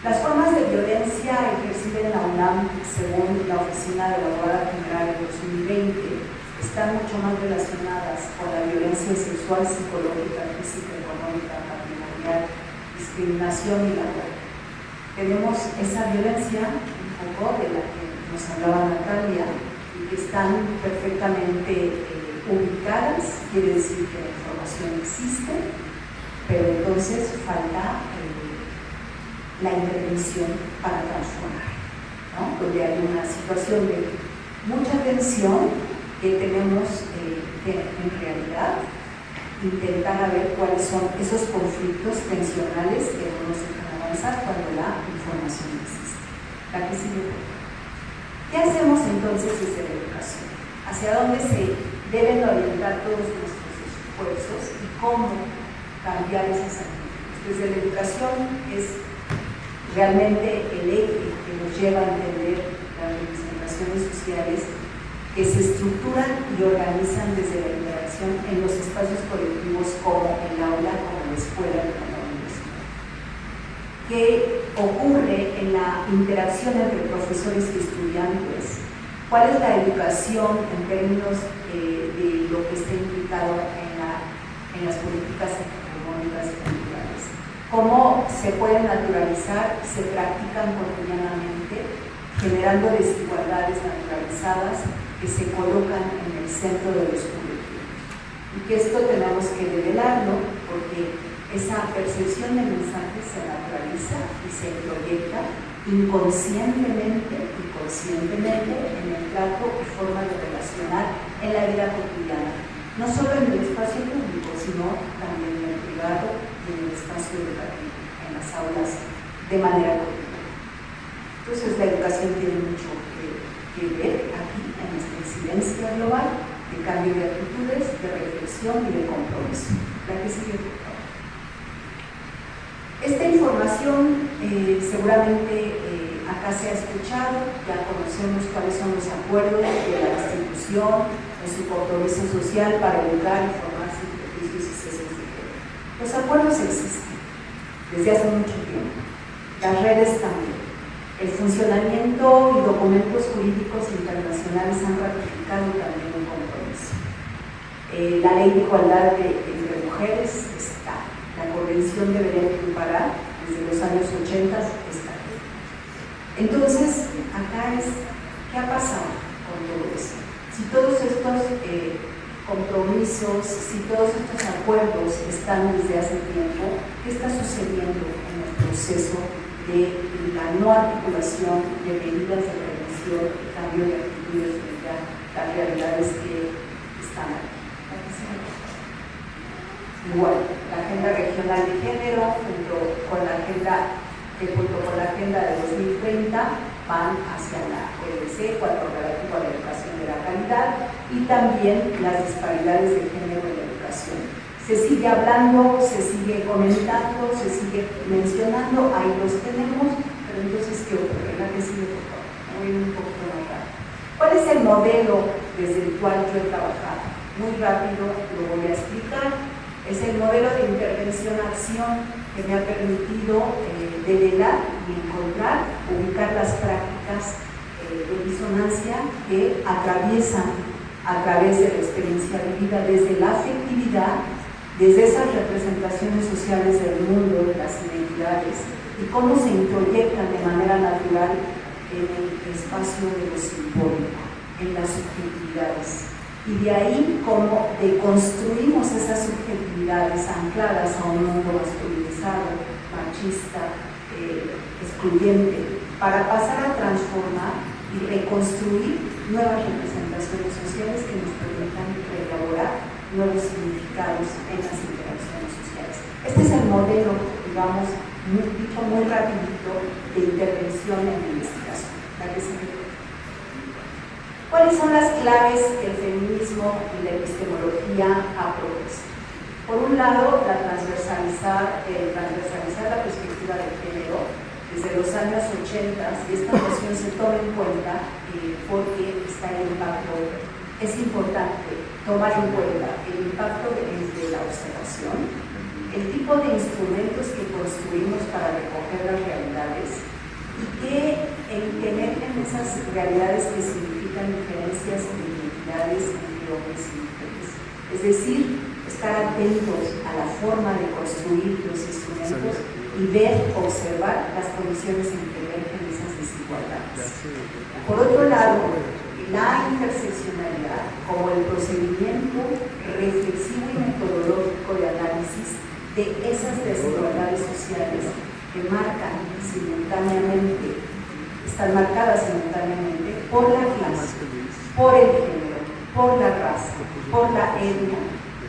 Las formas de violencia ejercidas en la UNAM, según la Oficina de la Abogada General de 2020, están mucho más relacionadas con la violencia sexual, psicológica, física, económica, patrimonial, discriminación y laboral. Tenemos esa violencia, un poco de la que nos hablaba Natalia, y que están perfectamente ubicadas, quiere decir que la información existe, pero entonces falta la intervención para transformar, ¿no? Donde hay una situación de mucha tensión que tenemos en realidad intentar ver cuáles son esos conflictos tensionales que no nos dejan avanzar cuando la información existe. ¿La que sigue? ¿Qué hacemos entonces desde la educación? ¿Hacia dónde se deben orientar todos nuestros esfuerzos y cómo cambiar esas actitudes? Desde la educación es realmente el eje que nos lleva a entender las representaciones sociales que se estructuran y organizan desde la interacción en los espacios colectivos como el aula, como la escuela, como la universidad. ¿Qué ocurre en la interacción entre profesores y estudiantes? ¿Cuál es la educación en términos de lo que está implicado en las políticas hegemónicas y culturales? ¿Cómo se pueden naturalizar, se practican cotidianamente, generando desigualdades naturalizadas que se colocan en el centro de los currículos? Y que esto tenemos que develarlo porque esa percepción del mensaje se naturaliza y se proyecta inconscientemente y conscientemente en el trato y forma de relacionar en la vida cotidiana, no solo en el espacio público, sino también en el privado y en el espacio educativo, en las aulas de manera cotidiana. Entonces la educación tiene mucho que ver aquí en esta incidencia global de cambio de actitudes, de reflexión y de compromiso. La que sigue, por favor. Esta información seguramente acá se ha escuchado, ya conocemos cuáles son los acuerdos de la institución en su compromiso social para educar y formar sin prejuicios y sesgos de género. Los acuerdos existen desde hace mucho tiempo, las redes también. El funcionamiento y documentos jurídicos internacionales han ratificado también un compromiso. La ley de igualdad entre mujeres está. La Convención de Belém do Pará, desde los años 80, está. Entonces, acá es, ¿qué ha pasado con todo eso? Si todos estos compromisos, si todos estos acuerdos están desde hace tiempo, ¿qué está sucediendo en el proceso de la no articulación de medidas de prevención y cambio de actitudes frente a las realidades que están aquí? Igual, la Agenda Regional de Género junto con la Agenda de 2030 van hacia la OMC, cuanto relativo a la educación de la calidad, y también las disparidades de género en la educación. Se sigue hablando, se sigue comentando, se sigue mencionando, ahí los tenemos, pero entonces, ¿qué ocurre? La que sigue, por favor, voy un poquito más rápido. ¿Cuál es el modelo desde el cual yo he trabajado? Muy rápido lo voy a explicar. Es el modelo de intervención-acción que me ha permitido develar y encontrar, ubicar las prácticas de disonancia que atraviesan a través de la experiencia vivida desde la afectividad, desde esas representaciones sociales del mundo, de las identidades, y cómo se introyectan de manera natural en el espacio de lo simbólico, en las subjetividades. Y de ahí cómo deconstruimos esas subjetividades ancladas a un mundo masculinizado, machista, excluyente, para pasar a transformar y reconstruir nuevas representaciones sociales que nos permitan elaborar nuevos significados en las interacciones sociales. Este es el modelo, digamos, dicho muy rapidito, de intervención en la investigación. La que se ¿Cuáles son las claves que el feminismo y la epistemología ha propuesto? Por un lado, transversalizar la perspectiva de género desde los años 80, y esta noción se toma en cuenta porque está el impacto. Es importante tomar en cuenta el impacto desde la observación, el tipo de instrumentos que construimos para recoger las realidades y que emergen esas realidades que significan diferencias de identidades entre hombres y mujeres. Es decir, estar atentos a la forma de construir los instrumentos y ver, observar las condiciones en que emergen esas desigualdades. Por otro lado, la interseccionalidad como el procedimiento reflexivo y metodológico de análisis de esas desigualdades sociales que están marcadas simultáneamente por la clase, por el género, por la raza, por la etnia,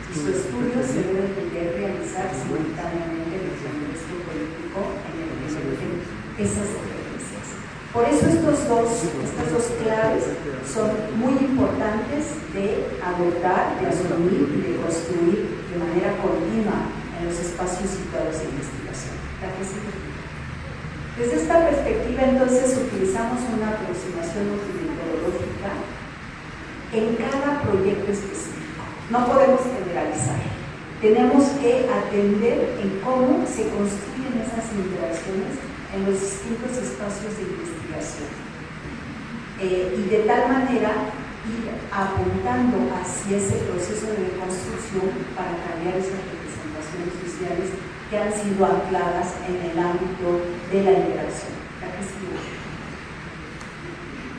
y su estudio se debe poder realizar simultáneamente en el contexto político en el que emergen esas diferencias. Por eso estas dos claves son muy importantes de abordar, de asumir y de construir de manera continua en en los espacios situados de investigación. Desde esta perspectiva, entonces, utilizamos una aproximación multimetodológica en cada proyecto específico. No podemos generalizar. Tenemos que atender en cómo se construyen esas interacciones en los distintos espacios de investigación. Y de tal manera ir apuntando hacia ese proceso de reconstrucción para cambiar esas representaciones sociales que han sido ancladas en el ámbito de la interacción.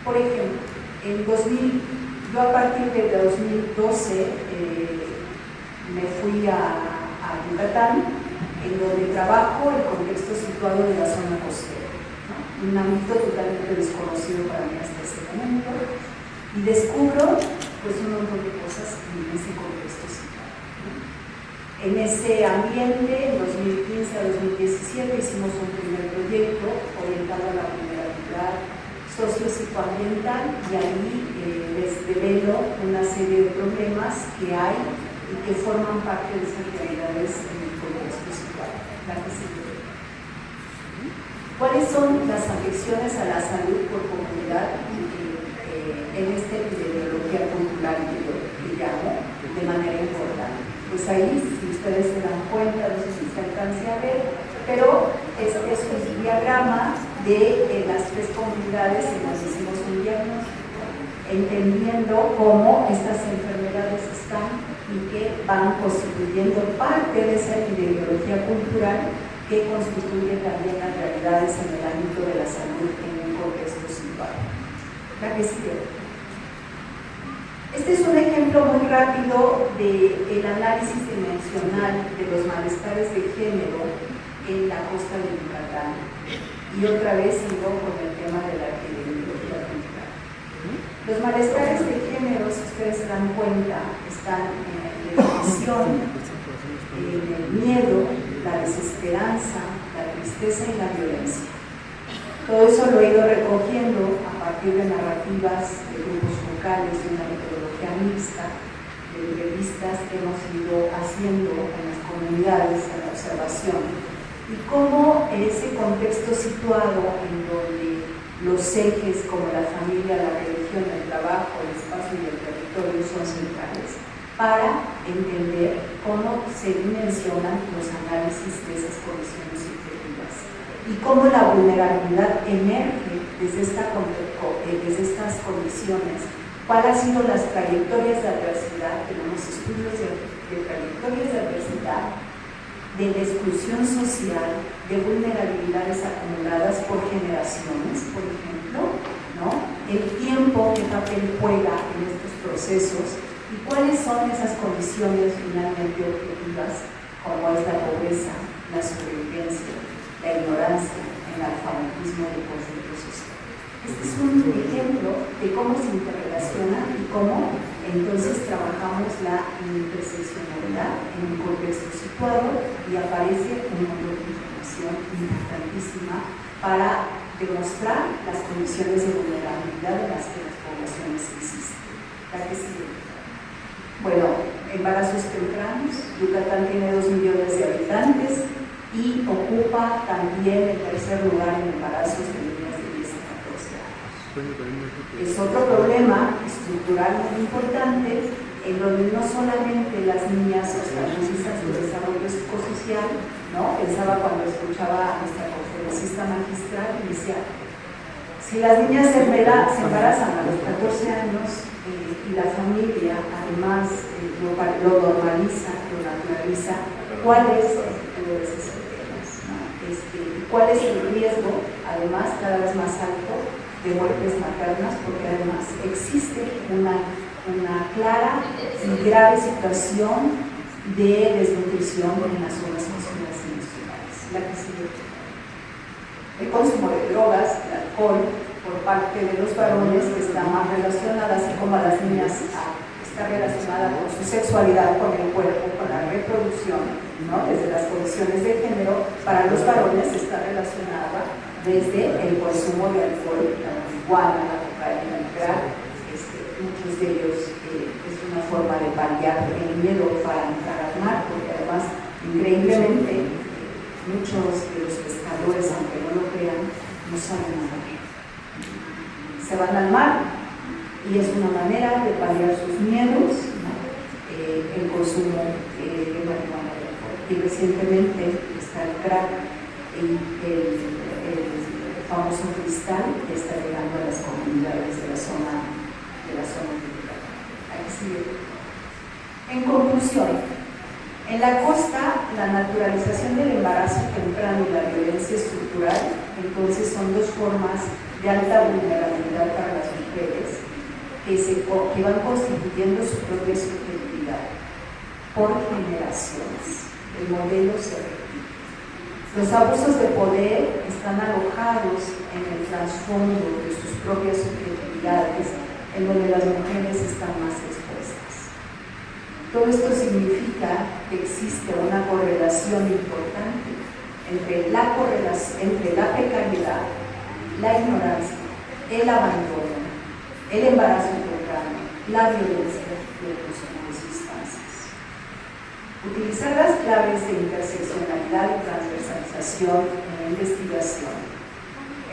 Por ejemplo, yo a partir de 2012 me fui a Yucatán, en donde trabajo el contexto situado de la zona costera, ¿no? Un ámbito totalmente desconocido para mí hasta ese momento, y descubro pues un montón de cosas en ese contexto situado, ¿no? En ese ambiente, en 2015 a 2017, hicimos un primer proyecto orientado a la vulnerabilidad socio-psicoambiental, y ahí les develo una serie de problemas que hay y que forman parte de esas realidades en el contexto situado. ¿Cuáles son las afecciones a la salud por comunidad en esta epidemiología cultural que yo llamo de manera importante? Pues ahí, si ustedes se dan cuenta, no sé si se alcance a ver, pero este es un diagrama de las tres comunidades en las que hicimos un diagnóstico, entendiendo cómo estas enfermedades están y que van constituyendo parte de esa epidemiología cultural que constituye también las realidades en el ámbito de la salud en un contexto situado. ¿La que sigue? Este es un ejemplo muy rápido del análisis dimensional de los malestares de género en la costa de Yucatán. Y otra vez sigo con el tema de la epidemiología cultural. Los malestares de género, si ustedes se dan cuenta, están en la depresión, en el miedo, la desesperanza, la tristeza y la violencia. Todo eso lo he ido recogiendo a partir de narrativas de grupos focales, de una metodología mixta, de entrevistas que hemos ido haciendo en las comunidades, en la observación, y cómo ese contexto situado en donde los ejes como la familia, la religión, el trabajo, el espacio y el territorio son centrales para entender cómo se dimensionan los análisis de esas condiciones subjetivas y cómo la vulnerabilidad emerge desde estas condiciones. ¿Cuáles han sido las trayectorias de adversidad? Tenemos estudios de trayectorias de adversidad, de la exclusión social, de vulnerabilidades acumuladas por generaciones, por ejemplo, ¿no? El tiempo, qué papel juega en estos procesos y cuáles son esas condiciones finalmente objetivas, como es la pobreza, la sobrevivencia, la ignorancia, el analfabetismo y el conflicto social. Este es un ejemplo de cómo se interrelaciona y cómo entonces trabajamos la interseccionalidad en un contexto situado y aparece un montón de información importantísima para demostrar las condiciones de vulnerabilidad en las que las poblaciones existen. ¿La que sigue? Bueno, embarazos tempranos. Yucatán tiene 2 millones de habitantes y ocupa también el tercer lugar en embarazos de niñas de 10 a 14 años. Es otro problema estructural muy importante en donde no solamente las niñas obstáculos su desarrollo psicosocial, ¿no? Pensaba cuando escuchaba a nuestra conferencista magistral y decía, si las niñas se embarazan a los 14 años y la familia además lo normaliza, lo naturaliza, ¿cuál es el futuro de esas personas? ¿No? ¿Cuál es el riesgo, además, cada vez más alto de muertes maternas? Porque además existe una clara y grave situación de desnutrición en las zonas cocinas y industriales. La que sigue. El consumo de drogas, el alcohol, por parte de los varones que está más relacionada, así como a las niñas, está relacionada con su sexualidad, con el cuerpo, con la reproducción, ¿no? Desde las condiciones de género. Para los varones está relacionada desde el consumo de alcohol, la marihuana, la cocaína, el crack. Muchos de ellos es una forma de paliar el miedo para entrar al mar, porque además Increíblemente, muchos de los pescadores, aunque no lo crean, no saben nadar. Se van al mar y es una manera de paliar sus miedos, ¿no? El consumo de marihuana. Y recientemente está el crack y el famoso cristal que está llegando a las comunidades de la zona tropical. Aquí sigue. En conclusión, en la costa, la naturalización del embarazo temprano y la violencia estructural, entonces, son dos formas de alta vulnerabilidad para las mujeres que van constituyendo su propia subjetividad por generaciones. El modelo se repite. Los abusos de poder están alojados en el trasfondo de sus propias subjetividades, en donde las mujeres están más expuestas. Todo esto significa que existe una correlación importante entre la precariedad, la ignorancia, el abandono, el embarazo temprano, la violencia y el consumo de sustancias. Utilizar las claves de interseccionalidad y transversalización en la investigación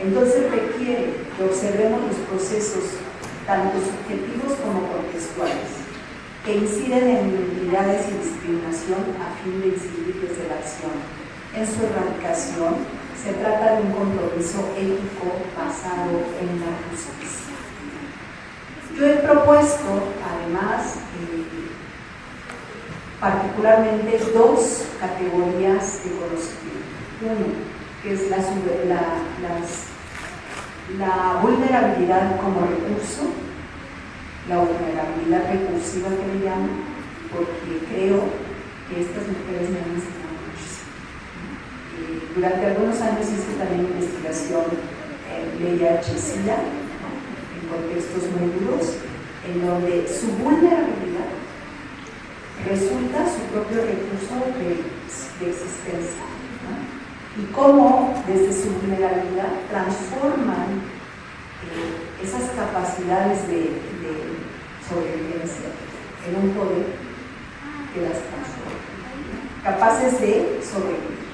entonces requiere que observemos los procesos tanto subjetivos como contextuales que inciden en identidades y discriminación a fin de incidir desde la acción. En su erradicación se trata de un compromiso ético basado en la justicia. Yo he propuesto, además, particularmente dos categorías de conocimiento. Uno, que es la vulnerabilidad como recurso, la vulnerabilidad recursiva que le llamo, porque creo que estas mujeres me han enseñado muchísimo. Durante algunos años hice también investigación en VIH-Sida, en contextos muy duros, en donde su vulnerabilidad resulta su propio recurso de existencia, ¿no? Y cómo desde su vulnerabilidad transforman esas capacidades de sobrevivencia en un poder que las transforma, capaces de sobrevivir.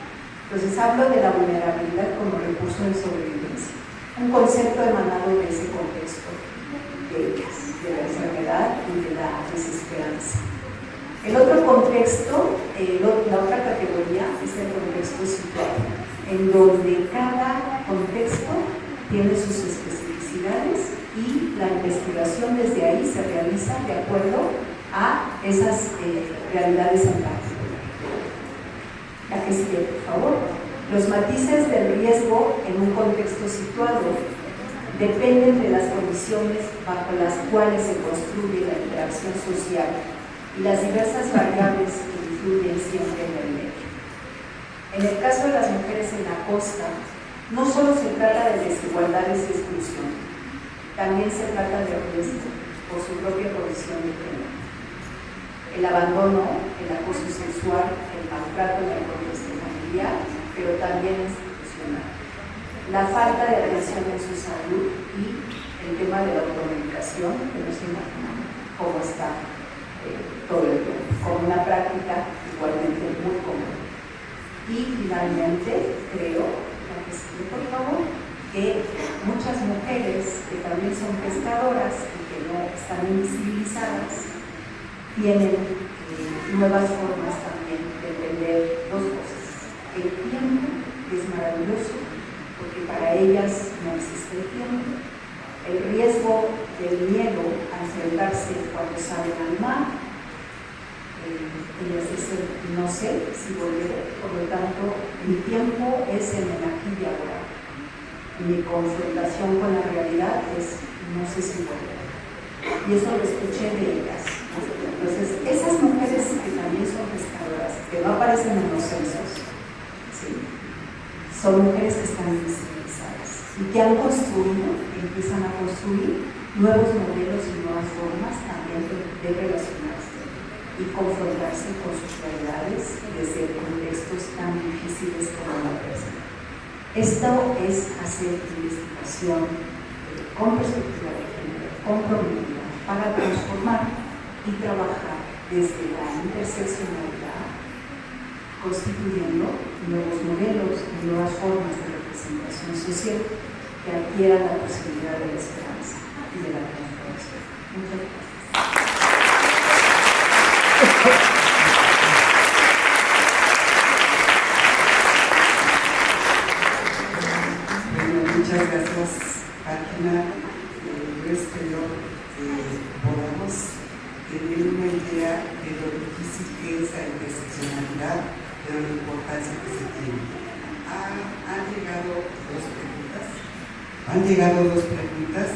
Entonces hablo de la vulnerabilidad como recurso de sobrevivencia, un concepto emanado de ese contexto de ellas, de la enfermedad y de la desesperanza. El otro contexto, la otra categoría es el contexto situado, en donde cada contexto tiene sus especificidades y la investigación desde ahí se realiza de acuerdo a esas realidades en particular. La que sigue, por favor. Los matices del riesgo en un contexto situado dependen de las condiciones bajo las cuales se construye la interacción social y las diversas variables que influyen siempre en el medio. En el caso de las mujeres en la costa, no solo se trata de desigualdades y exclusión, también se trata de riesgo por su propia condición de género. El abandono, el acoso sexual, el maltrato en el contexto familiar, pero también institucional. La falta de atención en su salud y el tema de la automedicación, que no se imaginan cómo está todo el tiempo, como una práctica igualmente muy común. Y finalmente, creo, por favor, que muchas mujeres que también son pescadoras y que no están invisibilizadas tienen nuevas formas también de entender dos cosas. El tiempo, que es maravilloso, porque para ellas no existe el tiempo. El riesgo del miedo a enfrentarse cuando salen al mar. Ellas dicen, no sé si volveré, por lo tanto, mi tiempo es en el aquí y ahora. Mi confrontación con la realidad es, no sé si volveré. Y eso lo escuché de ellas. Entonces, esas mujeres que también son pescadoras, que no aparecen en los censos, ¿sí?, son mujeres que están invisibilizadas y que han construido, que empiezan a construir nuevos modelos y nuevas formas también de relacionarse y confrontarse con sus realidades desde contextos tan difíciles como la presente. Esto es hacer investigación con perspectiva de género, comprometida, para transformar y trabajar desde la interseccionalidad constituyendo nuevos modelos y nuevas formas de representación social que adquieran la posibilidad de la esperanza y de la transformación. Muchas gracias. Muchas gracias, Fátima. Yo espero que podamos tener una idea de lo difícil que es la interseccionalidad, de la importancia que se tiene. Han llegado dos preguntas.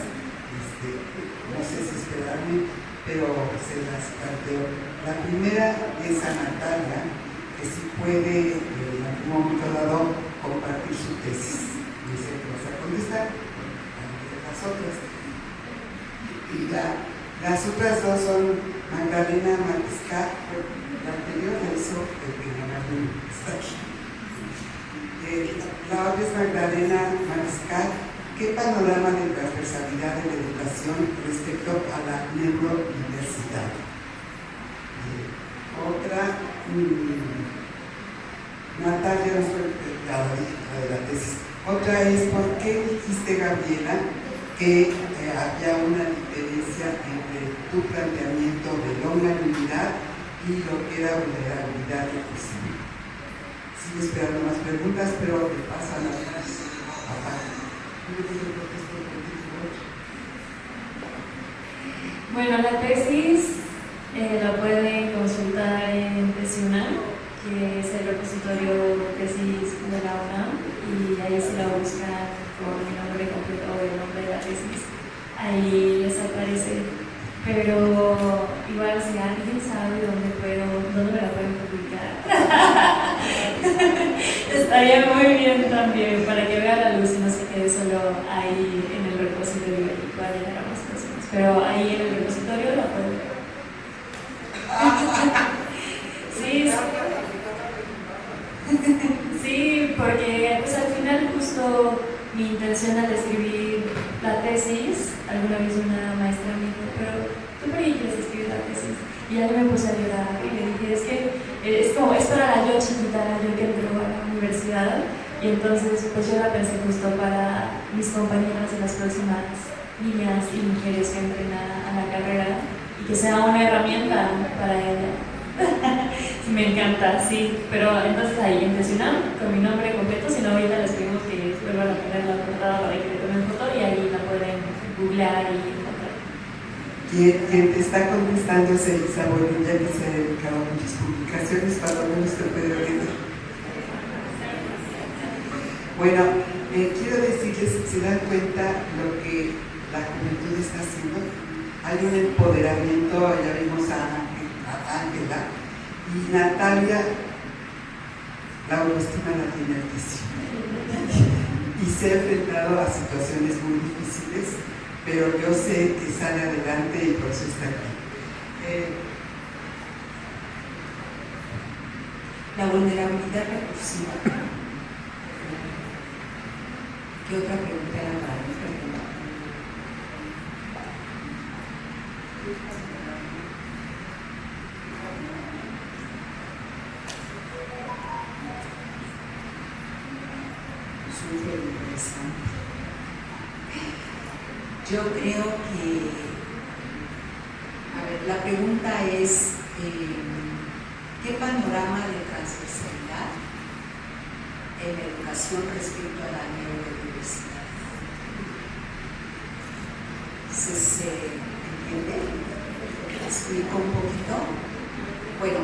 No sé si esperarme, pero se las planteo. La primera es a Natalia, que si puede en algún momento dado compartir su tesis. Dice que vas a contestar las otras. Y las otras dos son Magdalena Matiscat, la anterior la hizo el que está aquí. La otra es Magdalena Matiscat. ¿Qué panorama de transversalidad de la educación respecto a la neurodiversidad? Otra, Natalia, la de la tesis. Otra es, ¿por qué dijiste, Gabriela, que había una diferencia entre tu planteamiento de longanimidad y lo que era vulnerabilidad recursiva? Sigo esperando más preguntas, pero me pasan a aparte. Bueno, la tesis la pueden consultar en TesiUNAM, que es el repositorio de tesis de la UNAM, y ahí se la buscan con el nombre completo o el nombre de la tesis, ahí les aparece. Pero igual si alguien sabe dónde me la pueden publicar, estaría muy bien también, para que vea la luz y no se quede solo ahí en el repositorio y pueda llegar a más personas. Pero ahí en el repositorio la pueden ver. Sí, sí, porque pues, al final justo mi intención al escribir la tesis, alguna vez una maestra me dijo, pero ¿tú por qué quieres escribir la tesis? Y ya me puse a llorar y le dije, es que esto era la yo chiquita, la yo que entró a la universidad, y entonces pues yo la pensé justo para mis compañeras de las próximas niñas y mujeres que entren a la carrera y que sea una herramienta para ella. Me encanta, sí, pero entonces ahí en TesiUNAM con mi nombre completo, si no ahorita les pedimos que vuelvan a poner la portada para que le tomen foto y ahí la pueden googlear y encontrar. Quien te está contestando es Elisa Bonilla, que se ha dedicado a muchas publicaciones, para lo menos te puede orientar. Bueno, quiero decirles, se dan cuenta lo que la juventud está haciendo. Hay un empoderamiento, ya vimos a Ángela, y Natalia, la autoestima la tiene altísima y se ha enfrentado a situaciones muy difíciles, pero yo sé que sale adelante y por eso está aquí. La vulnerabilidad recursiva. ¿Qué otra pregunta era para mí? Súper interesante. Yo creo que, a ver, la pregunta es, ¿qué panorama de transversalidad en la educación respecto a la neurodiversidad? ¿Se entiende? ¿Explico un poquito? Bueno,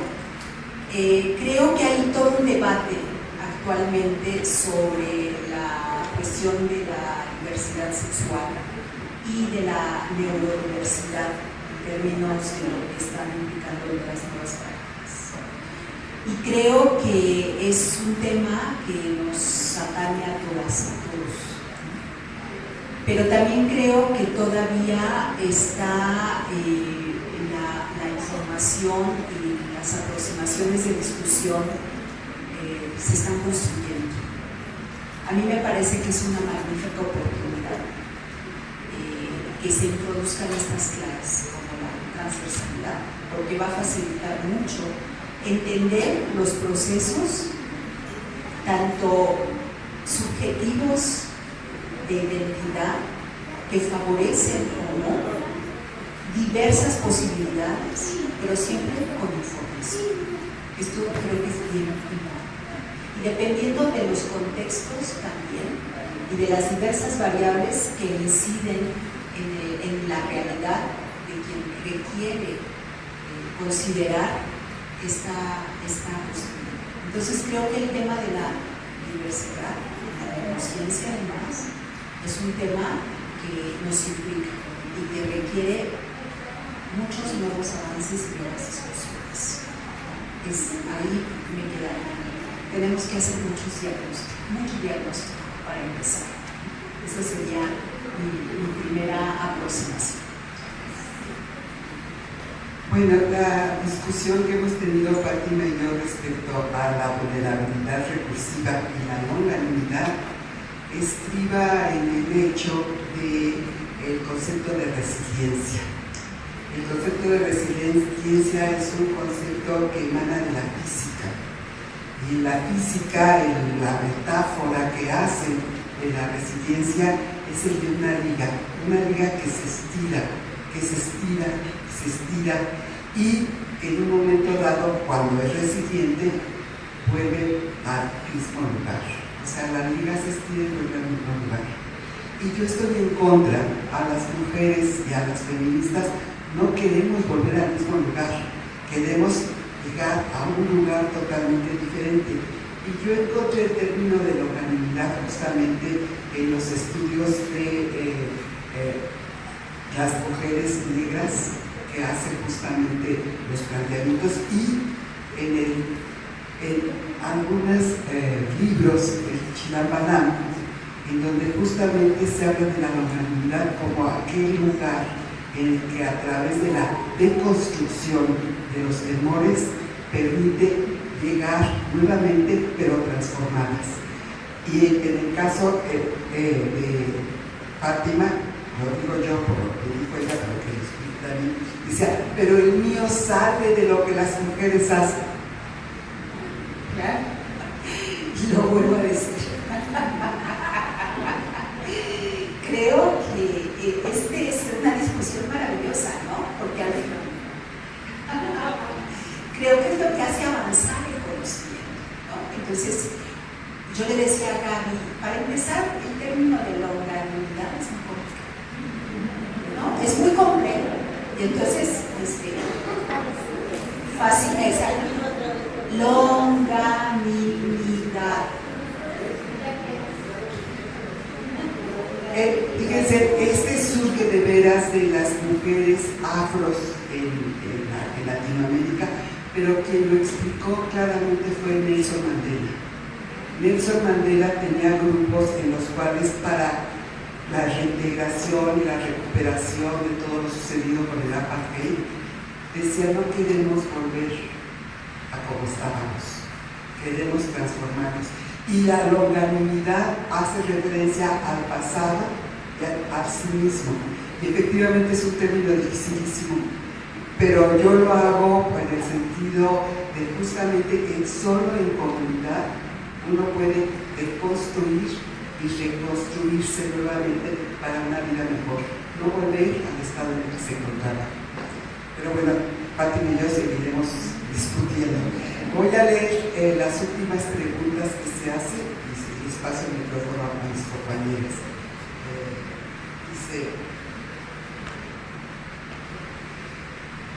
creo que hay todo un debate actualmente sobre la cuestión de la diversidad sexual y de la neurodiversidad en términos de lo que están implicando las nuevas prácticas. Y creo que es un tema que nos atañe a todas, a todos. Pero también creo que todavía está la información y las aproximaciones de discusión se están construyendo. A mí me parece que es una magnífica oportunidad que se introduzcan estas claves como la transversalidad, porque va a facilitar mucho entender los procesos, tanto subjetivos de identidad, que favorecen o no diversas posibilidades, pero siempre con información. Esto creo que es bien importante. Y dependiendo de los contextos también y de las diversas variables que inciden en la realidad de quien requiere considerar esta posibilidad. Entonces creo que el tema de la diversidad, la conciencia además, es un tema que nos implica y que requiere muchos nuevos avances y nuevas discusiones. Ahí me quedaría. Tenemos que hacer mucho diagnóstico para empezar. Esa sería mi primera aproximación. Bueno, la discusión que hemos tenido Fátima y yo respecto a la vulnerabilidad recursiva y la longanimidad estriba en el hecho del concepto de resiliencia. El concepto de resiliencia es un concepto que emana de la física. Y en la física, en la metáfora que hacen de la resiliencia es el de una liga que se estira, y que en un momento dado, cuando es resiliente, vuelve al mismo lugar. O sea, la liga se estira y vuelve al mismo lugar. Y yo estoy en contra. A las mujeres y a las feministas no queremos volver al mismo lugar, queremos llegar a un lugar totalmente diferente. Y yo encontré el término de longanimidad justamente en los estudios de las mujeres negras que hacen justamente los planteamientos, y en algunos libros del Chilambalam, en donde justamente se habla de la longanimidad como aquel lugar en el que a través de la deconstrucción de los temores permite llegar nuevamente, pero transformadas. Y en el caso de Fátima, lo digo yo por lo que dijo ella, pero que lo explica también, decía, pero el mío sale de lo que las mujeres hacen. ¿Ya? Lo vuelvo a decir. Creo que es una discusión maravillosa, ¿no? Porque al final creo que es lo que hace avanzar el conocimiento, ¿no? Entonces, yo le decía a Gaby, para empezar, el término de longanimidad es muy complicado, ¿no? Es muy complejo. Y entonces, fácil es longanimidad. Fíjense, surge de veras de las mujeres afros en Latinoamérica, pero quien lo explicó claramente fue Nelson Mandela. Nelson Mandela tenía grupos en los cuales, para la reintegración y la recuperación de todo lo sucedido con el apartheid, decía: no queremos volver a como estábamos, queremos transformarnos. Y la longanimidad hace referencia al pasado y al sí mismo. Y efectivamente es un término dificilísimo, pero yo lo hago en el sentido de justamente que solo en comunidad uno puede deconstruir y reconstruirse nuevamente para una vida mejor, no volver al estado en el que se encontraba. Pero bueno, Fátima y yo seguiremos discutiendo. Voy a leer las últimas preguntas que se hacen y les paso el micrófono a mis compañeros. Dice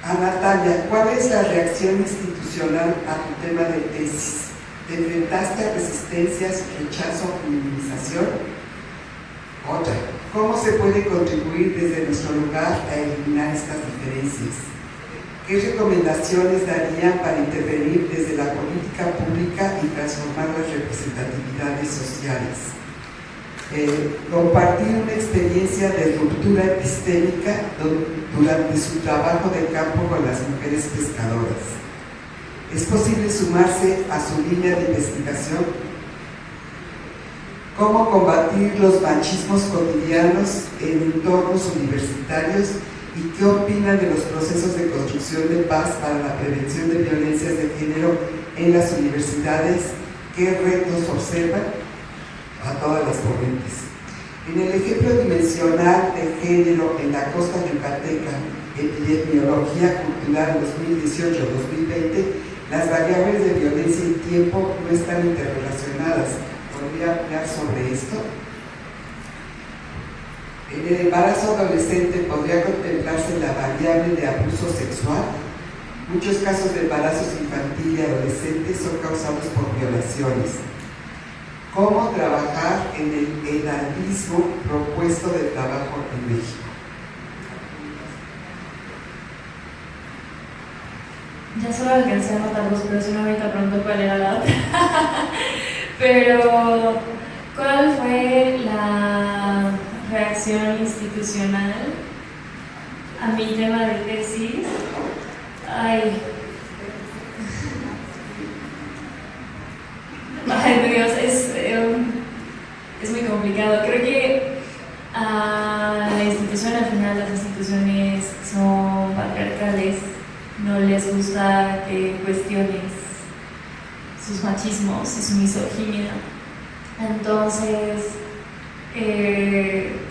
a Natalia: ¿cuál es la reacción institucional a tu tema de tesis? ¿Te enfrentaste a resistencias, rechazo o minimización? Otra: ¿cómo se puede contribuir desde nuestro lugar a eliminar estas diferencias? ¿Qué recomendaciones darían para intervenir desde la política pública y transformar las representatividades sociales? Compartir una experiencia de ruptura epistémica durante su trabajo de campo con las mujeres pescadoras. ¿Es posible sumarse a su línea de investigación? ¿Cómo combatir los machismos cotidianos en entornos universitarios ¿Y qué opina de los procesos de construcción de paz para la prevención de violencias de género en las universidades? ¿Qué retos observan? A todas las corrientes. En el ejemplo dimensional de género en la costa yucateca, Epidemiología Cultural 2018-2020, las variables de violencia y tiempo no están interrelacionadas. ¿Podría hablar sobre esto? En el embarazo adolescente podría contemplarse la variable de abuso sexual. Muchos casos de embarazos infantil y adolescentes son causados por violaciones. ¿Cómo trabajar en el edadismo propuesto de trabajo en México? Ya solo alcancé a anotar dos, pero si no ahorita pronto cuál era la otra. Pero, ¿cuál fue la reacción institucional a mi tema de tesis? Ay, Dios, es muy complicado. Creo que a la institución, al final, las instituciones son patriarcales. No les gusta que cuestiones sus machismos y su misoginia. Entonces,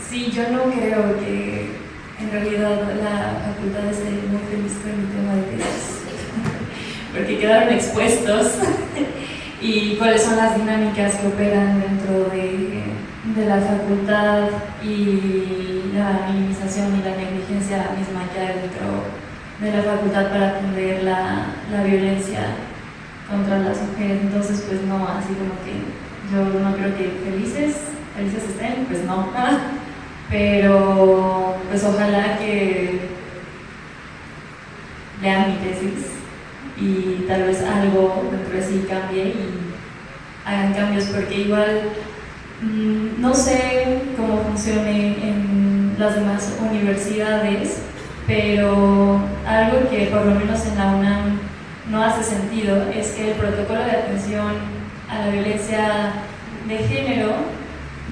sí, yo no creo que en realidad la facultad esté muy feliz con mi tema de tesis, porque quedaron expuestos y cuáles son las dinámicas que operan dentro de la facultad y la minimización y la negligencia misma que hay dentro de la facultad para atender la violencia contra las mujeres. Entonces, pues no, así como que yo no creo que felices estén, pues no. Pero pues ojalá que lean mi tesis y tal vez algo dentro de sí cambie y hagan cambios, porque igual no sé cómo funcione en las demás universidades, pero algo que por lo menos en la UNAM no hace sentido es que el protocolo de atención a la violencia de género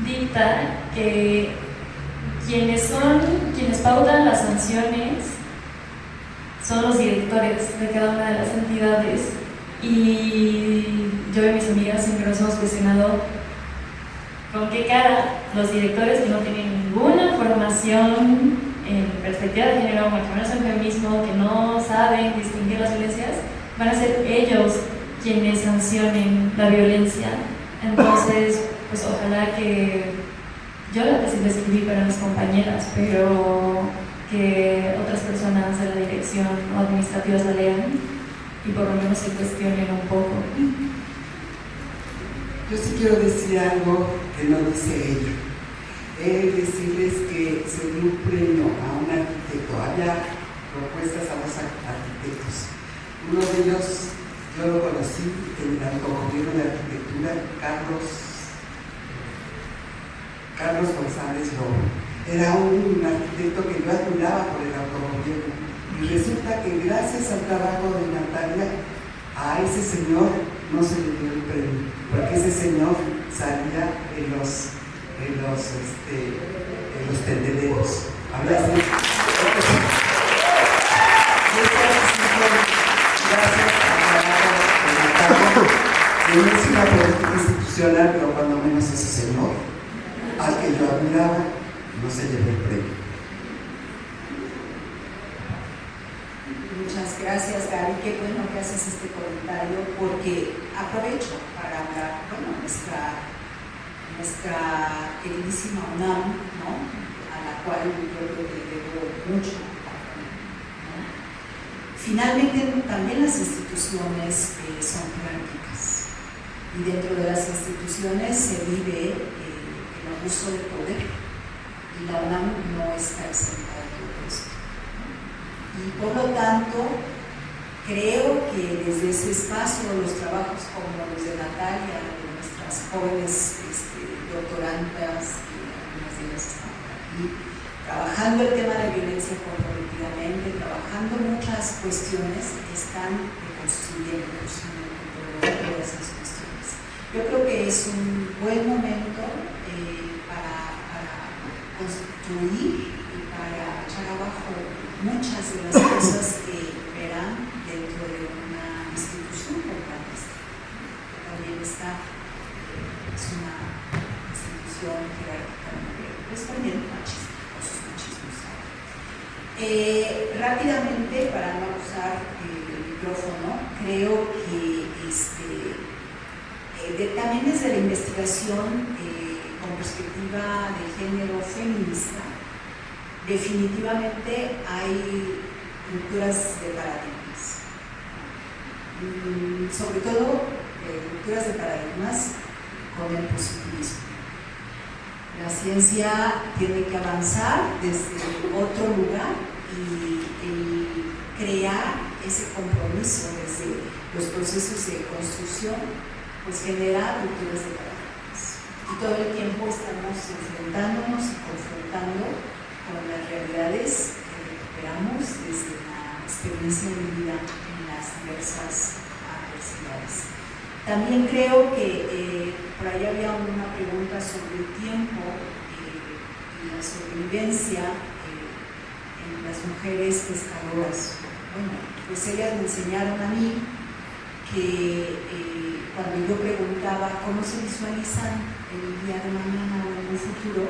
dicta que quienes pautan las sanciones son los directores de cada una de las entidades, y yo y mis amigas siempre nos hemos cuestionado con qué cara los directores, que no tienen ninguna formación en perspectiva de género, mucho menos en feminismo, que no saben distinguir las violencias, van a ser ellos quienes sancionen la violencia. Entonces, pues ojalá que yo la tesis la escribí para mis compañeras, pero que otras personas de la dirección o administrativas la lean y por lo menos se cuestionen un poco. Yo sí quiero decir algo que no dice ella. Decirles que se dio un premio a un arquitecto. Había propuestas a dos arquitectos. Uno de ellos yo lo conocí en el autogobierno de arquitectura, Carlos González Lobo. Era un arquitecto que yo admiraba por el autogobierno, y resulta que gracias al trabajo de Natalia, a ese señor no se le dio el premio, porque ese señor salía en los tendederos. Había así. Gracias al trabajo de Natalia, que no es una política institucional, pero cuando menos ese señor, al que yo admiraba, no se llevó el premio. Muchas gracias, Gaby. Qué bueno que haces este comentario, porque aprovecho para hablar, bueno, nuestra queridísima UNAM, ¿no?, a la cual yo creo que le debo mucho, ¿no? Finalmente, también las instituciones son jerárquicas, y dentro de las instituciones se vive el abuso de poder, y la UNAM no está exenta de todo esto. Y por lo tanto, creo que desde ese espacio, los trabajos como los de Natalia, de nuestras jóvenes doctorandas, que algunas de ellas están por aquí, trabajando el tema de violencia colectivamente, trabajando muchas cuestiones, están construyendo todas esas cuestiones. Yo creo que es un buen momento para construir y para echar abajo muchas de las cosas que verán dentro de una institución como la nuestra. También está, es una institución jerárquicamente, pues también machista, con sus machismos. Rápidamente, para no usar el micrófono, creo que también desde la investigación con perspectiva de género feminista, definitivamente hay rupturas de paradigmas, sobre todo rupturas de paradigmas con el positivismo. La ciencia tiene que avanzar desde otro lugar y crear ese compromiso desde los procesos de construcción, pues genera rupturas de paradigmas. Y todo el tiempo estamos enfrentándonos y confrontando con las realidades que recuperamos desde la experiencia de vida en las diversas adversidades. También creo que por ahí había una pregunta sobre el tiempo y la sobrevivencia en las mujeres pescadoras. Bueno, pues ellas me enseñaron a mí que cuando yo preguntaba cómo se visualizan el día de mañana o en un futuro,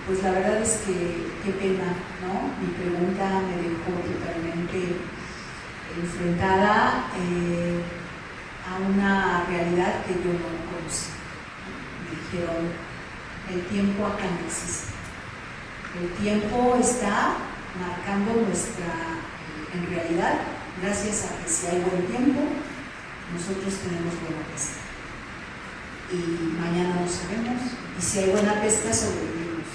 pues la verdad es que qué pena, ¿no? Mi pregunta me dejó totalmente enfrentada a una realidad que yo no conocía. Me dijeron, el tiempo acá no existe. El tiempo está marcando nuestra, en realidad, gracias a que si hay buen tiempo, nosotros tenemos buena pesca. Y mañana no sabemos, y si hay buena pesca, sobrevivimos,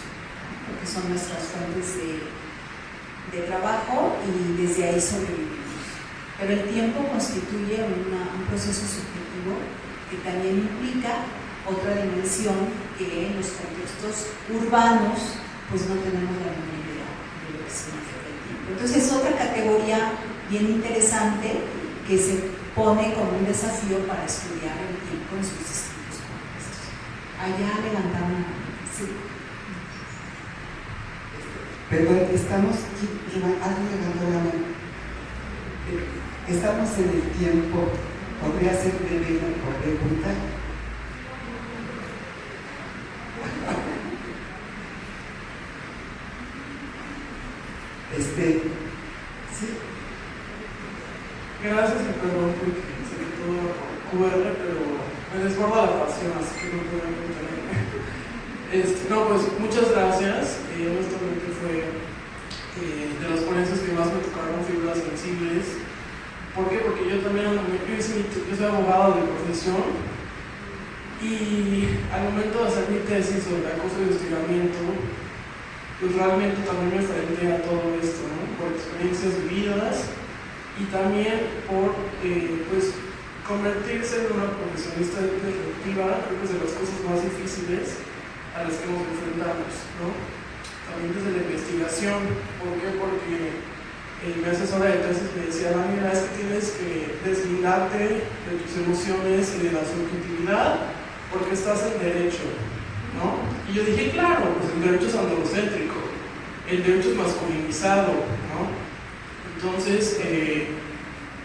porque son nuestras fuentes de trabajo y desde ahí sobrevivimos. Pero el tiempo constituye un proceso subjetivo que también implica otra dimensión que en los contextos urbanos pues no tenemos la menor idea de lo que significa el tiempo. Entonces es otra categoría bien interesante que se pone como un desafío para estudiar el tiempo en sus distintos contextos. Allá levantaron la mano. Sí. Perdón, estamos, alguien levantó la mano. Estamos en el tiempo, podría ser breve por pregunta. Sí. Gracias y perdón porque se ve todo QR, pero me desborda la pasión, así que no puedo contenerme. No, pues muchas gracias. Honestamente fue de las ponencias que más me tocaron figuras sensibles. ¿Por qué? Porque yo también yo soy abogado de profesión y al momento de hacer mi tesis sobre acoso y hostigamiento, pues realmente también me enfrenté a todo esto, ¿no? Por experiencias vividas y también por pues, convertirse en una profesionista disruptiva. Creo que es de las cosas más difíciles a las que nos enfrentamos, ¿no? También desde la investigación. ¿Por qué? Porque mi asesora de tesis me decía, Daniela, es que tienes que deslindarte de tus emociones y de la subjetividad porque estás en derecho, ¿no? Y yo dije, claro, pues el derecho es androcéntrico, el derecho es masculinizado, ¿no? Entonces,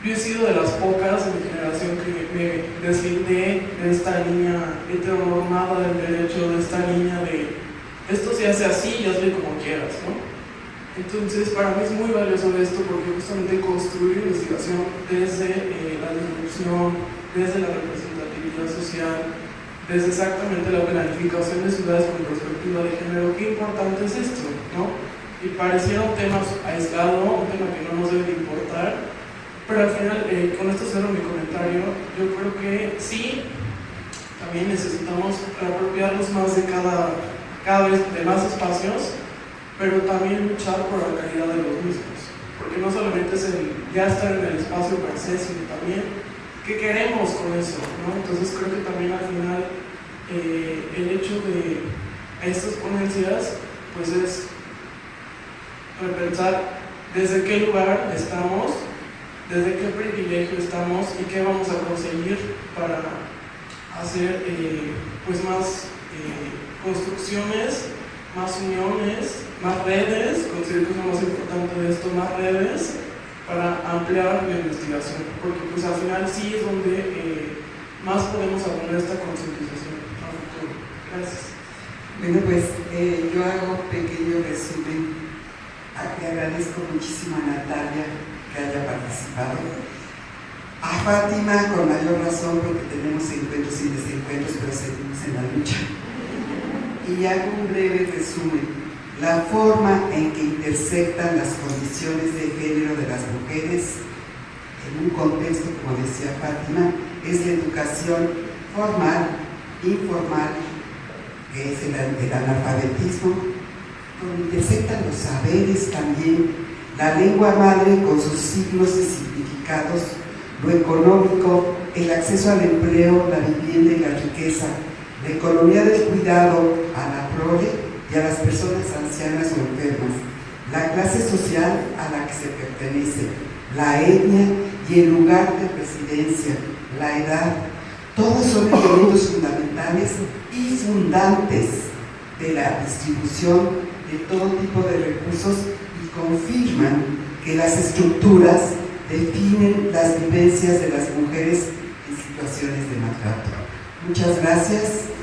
yo he sido de las pocas de mi generación que me deslindé de esta línea heteronormada del derecho, de esta línea de esto se hace así y hazle como quieras, ¿no? Entonces, para mí es muy valioso esto porque justamente construir investigación desde la disrupción, desde la representatividad social, desde exactamente la planificación de ciudades con perspectiva de género, qué importante es esto, ¿no? Y pareciera un tema aislado, un tema que no nos debe de importar, pero al final, con esto cierro mi comentario, yo creo que sí, también necesitamos apropiarnos más de cada vez de más espacios, pero también luchar por la calidad de los mismos, porque no solamente es el ya estar en el espacio per se, sino también qué queremos con eso, ¿no? Entonces creo que también al final el hecho de estas ponencias pues es repensar desde qué lugar estamos, desde qué privilegio estamos y qué vamos a conseguir para hacer pues más construcciones más uniones, más redes, considero que es lo más importante de esto, más redes para ampliar la investigación, porque pues al final sí es donde más podemos abordar esta concientización a futuro. Gracias. Bueno, pues yo hago un pequeño resumen. Le agradezco muchísimo a Natalia que haya participado. A Fátima con mayor razón porque tenemos encuentros y desencuentros, pero seguimos en la lucha. Y hago un breve resumen. La forma en que intersectan las condiciones de género de las mujeres en un contexto, como decía Fátima, es la educación formal, informal, que es el analfabetismo, donde intersectan los saberes también, la lengua madre con sus signos y significados, lo económico, el acceso al empleo, la vivienda y la riqueza, la economía del cuidado a la prole y a las personas ancianas o enfermas, la clase social a la que se pertenece, la etnia y el lugar de residencia, la edad, todos son elementos fundamentales y fundantes de la distribución de todo tipo de recursos y confirman que las estructuras definen las vivencias de las mujeres en situaciones de maltrato. Muchas gracias.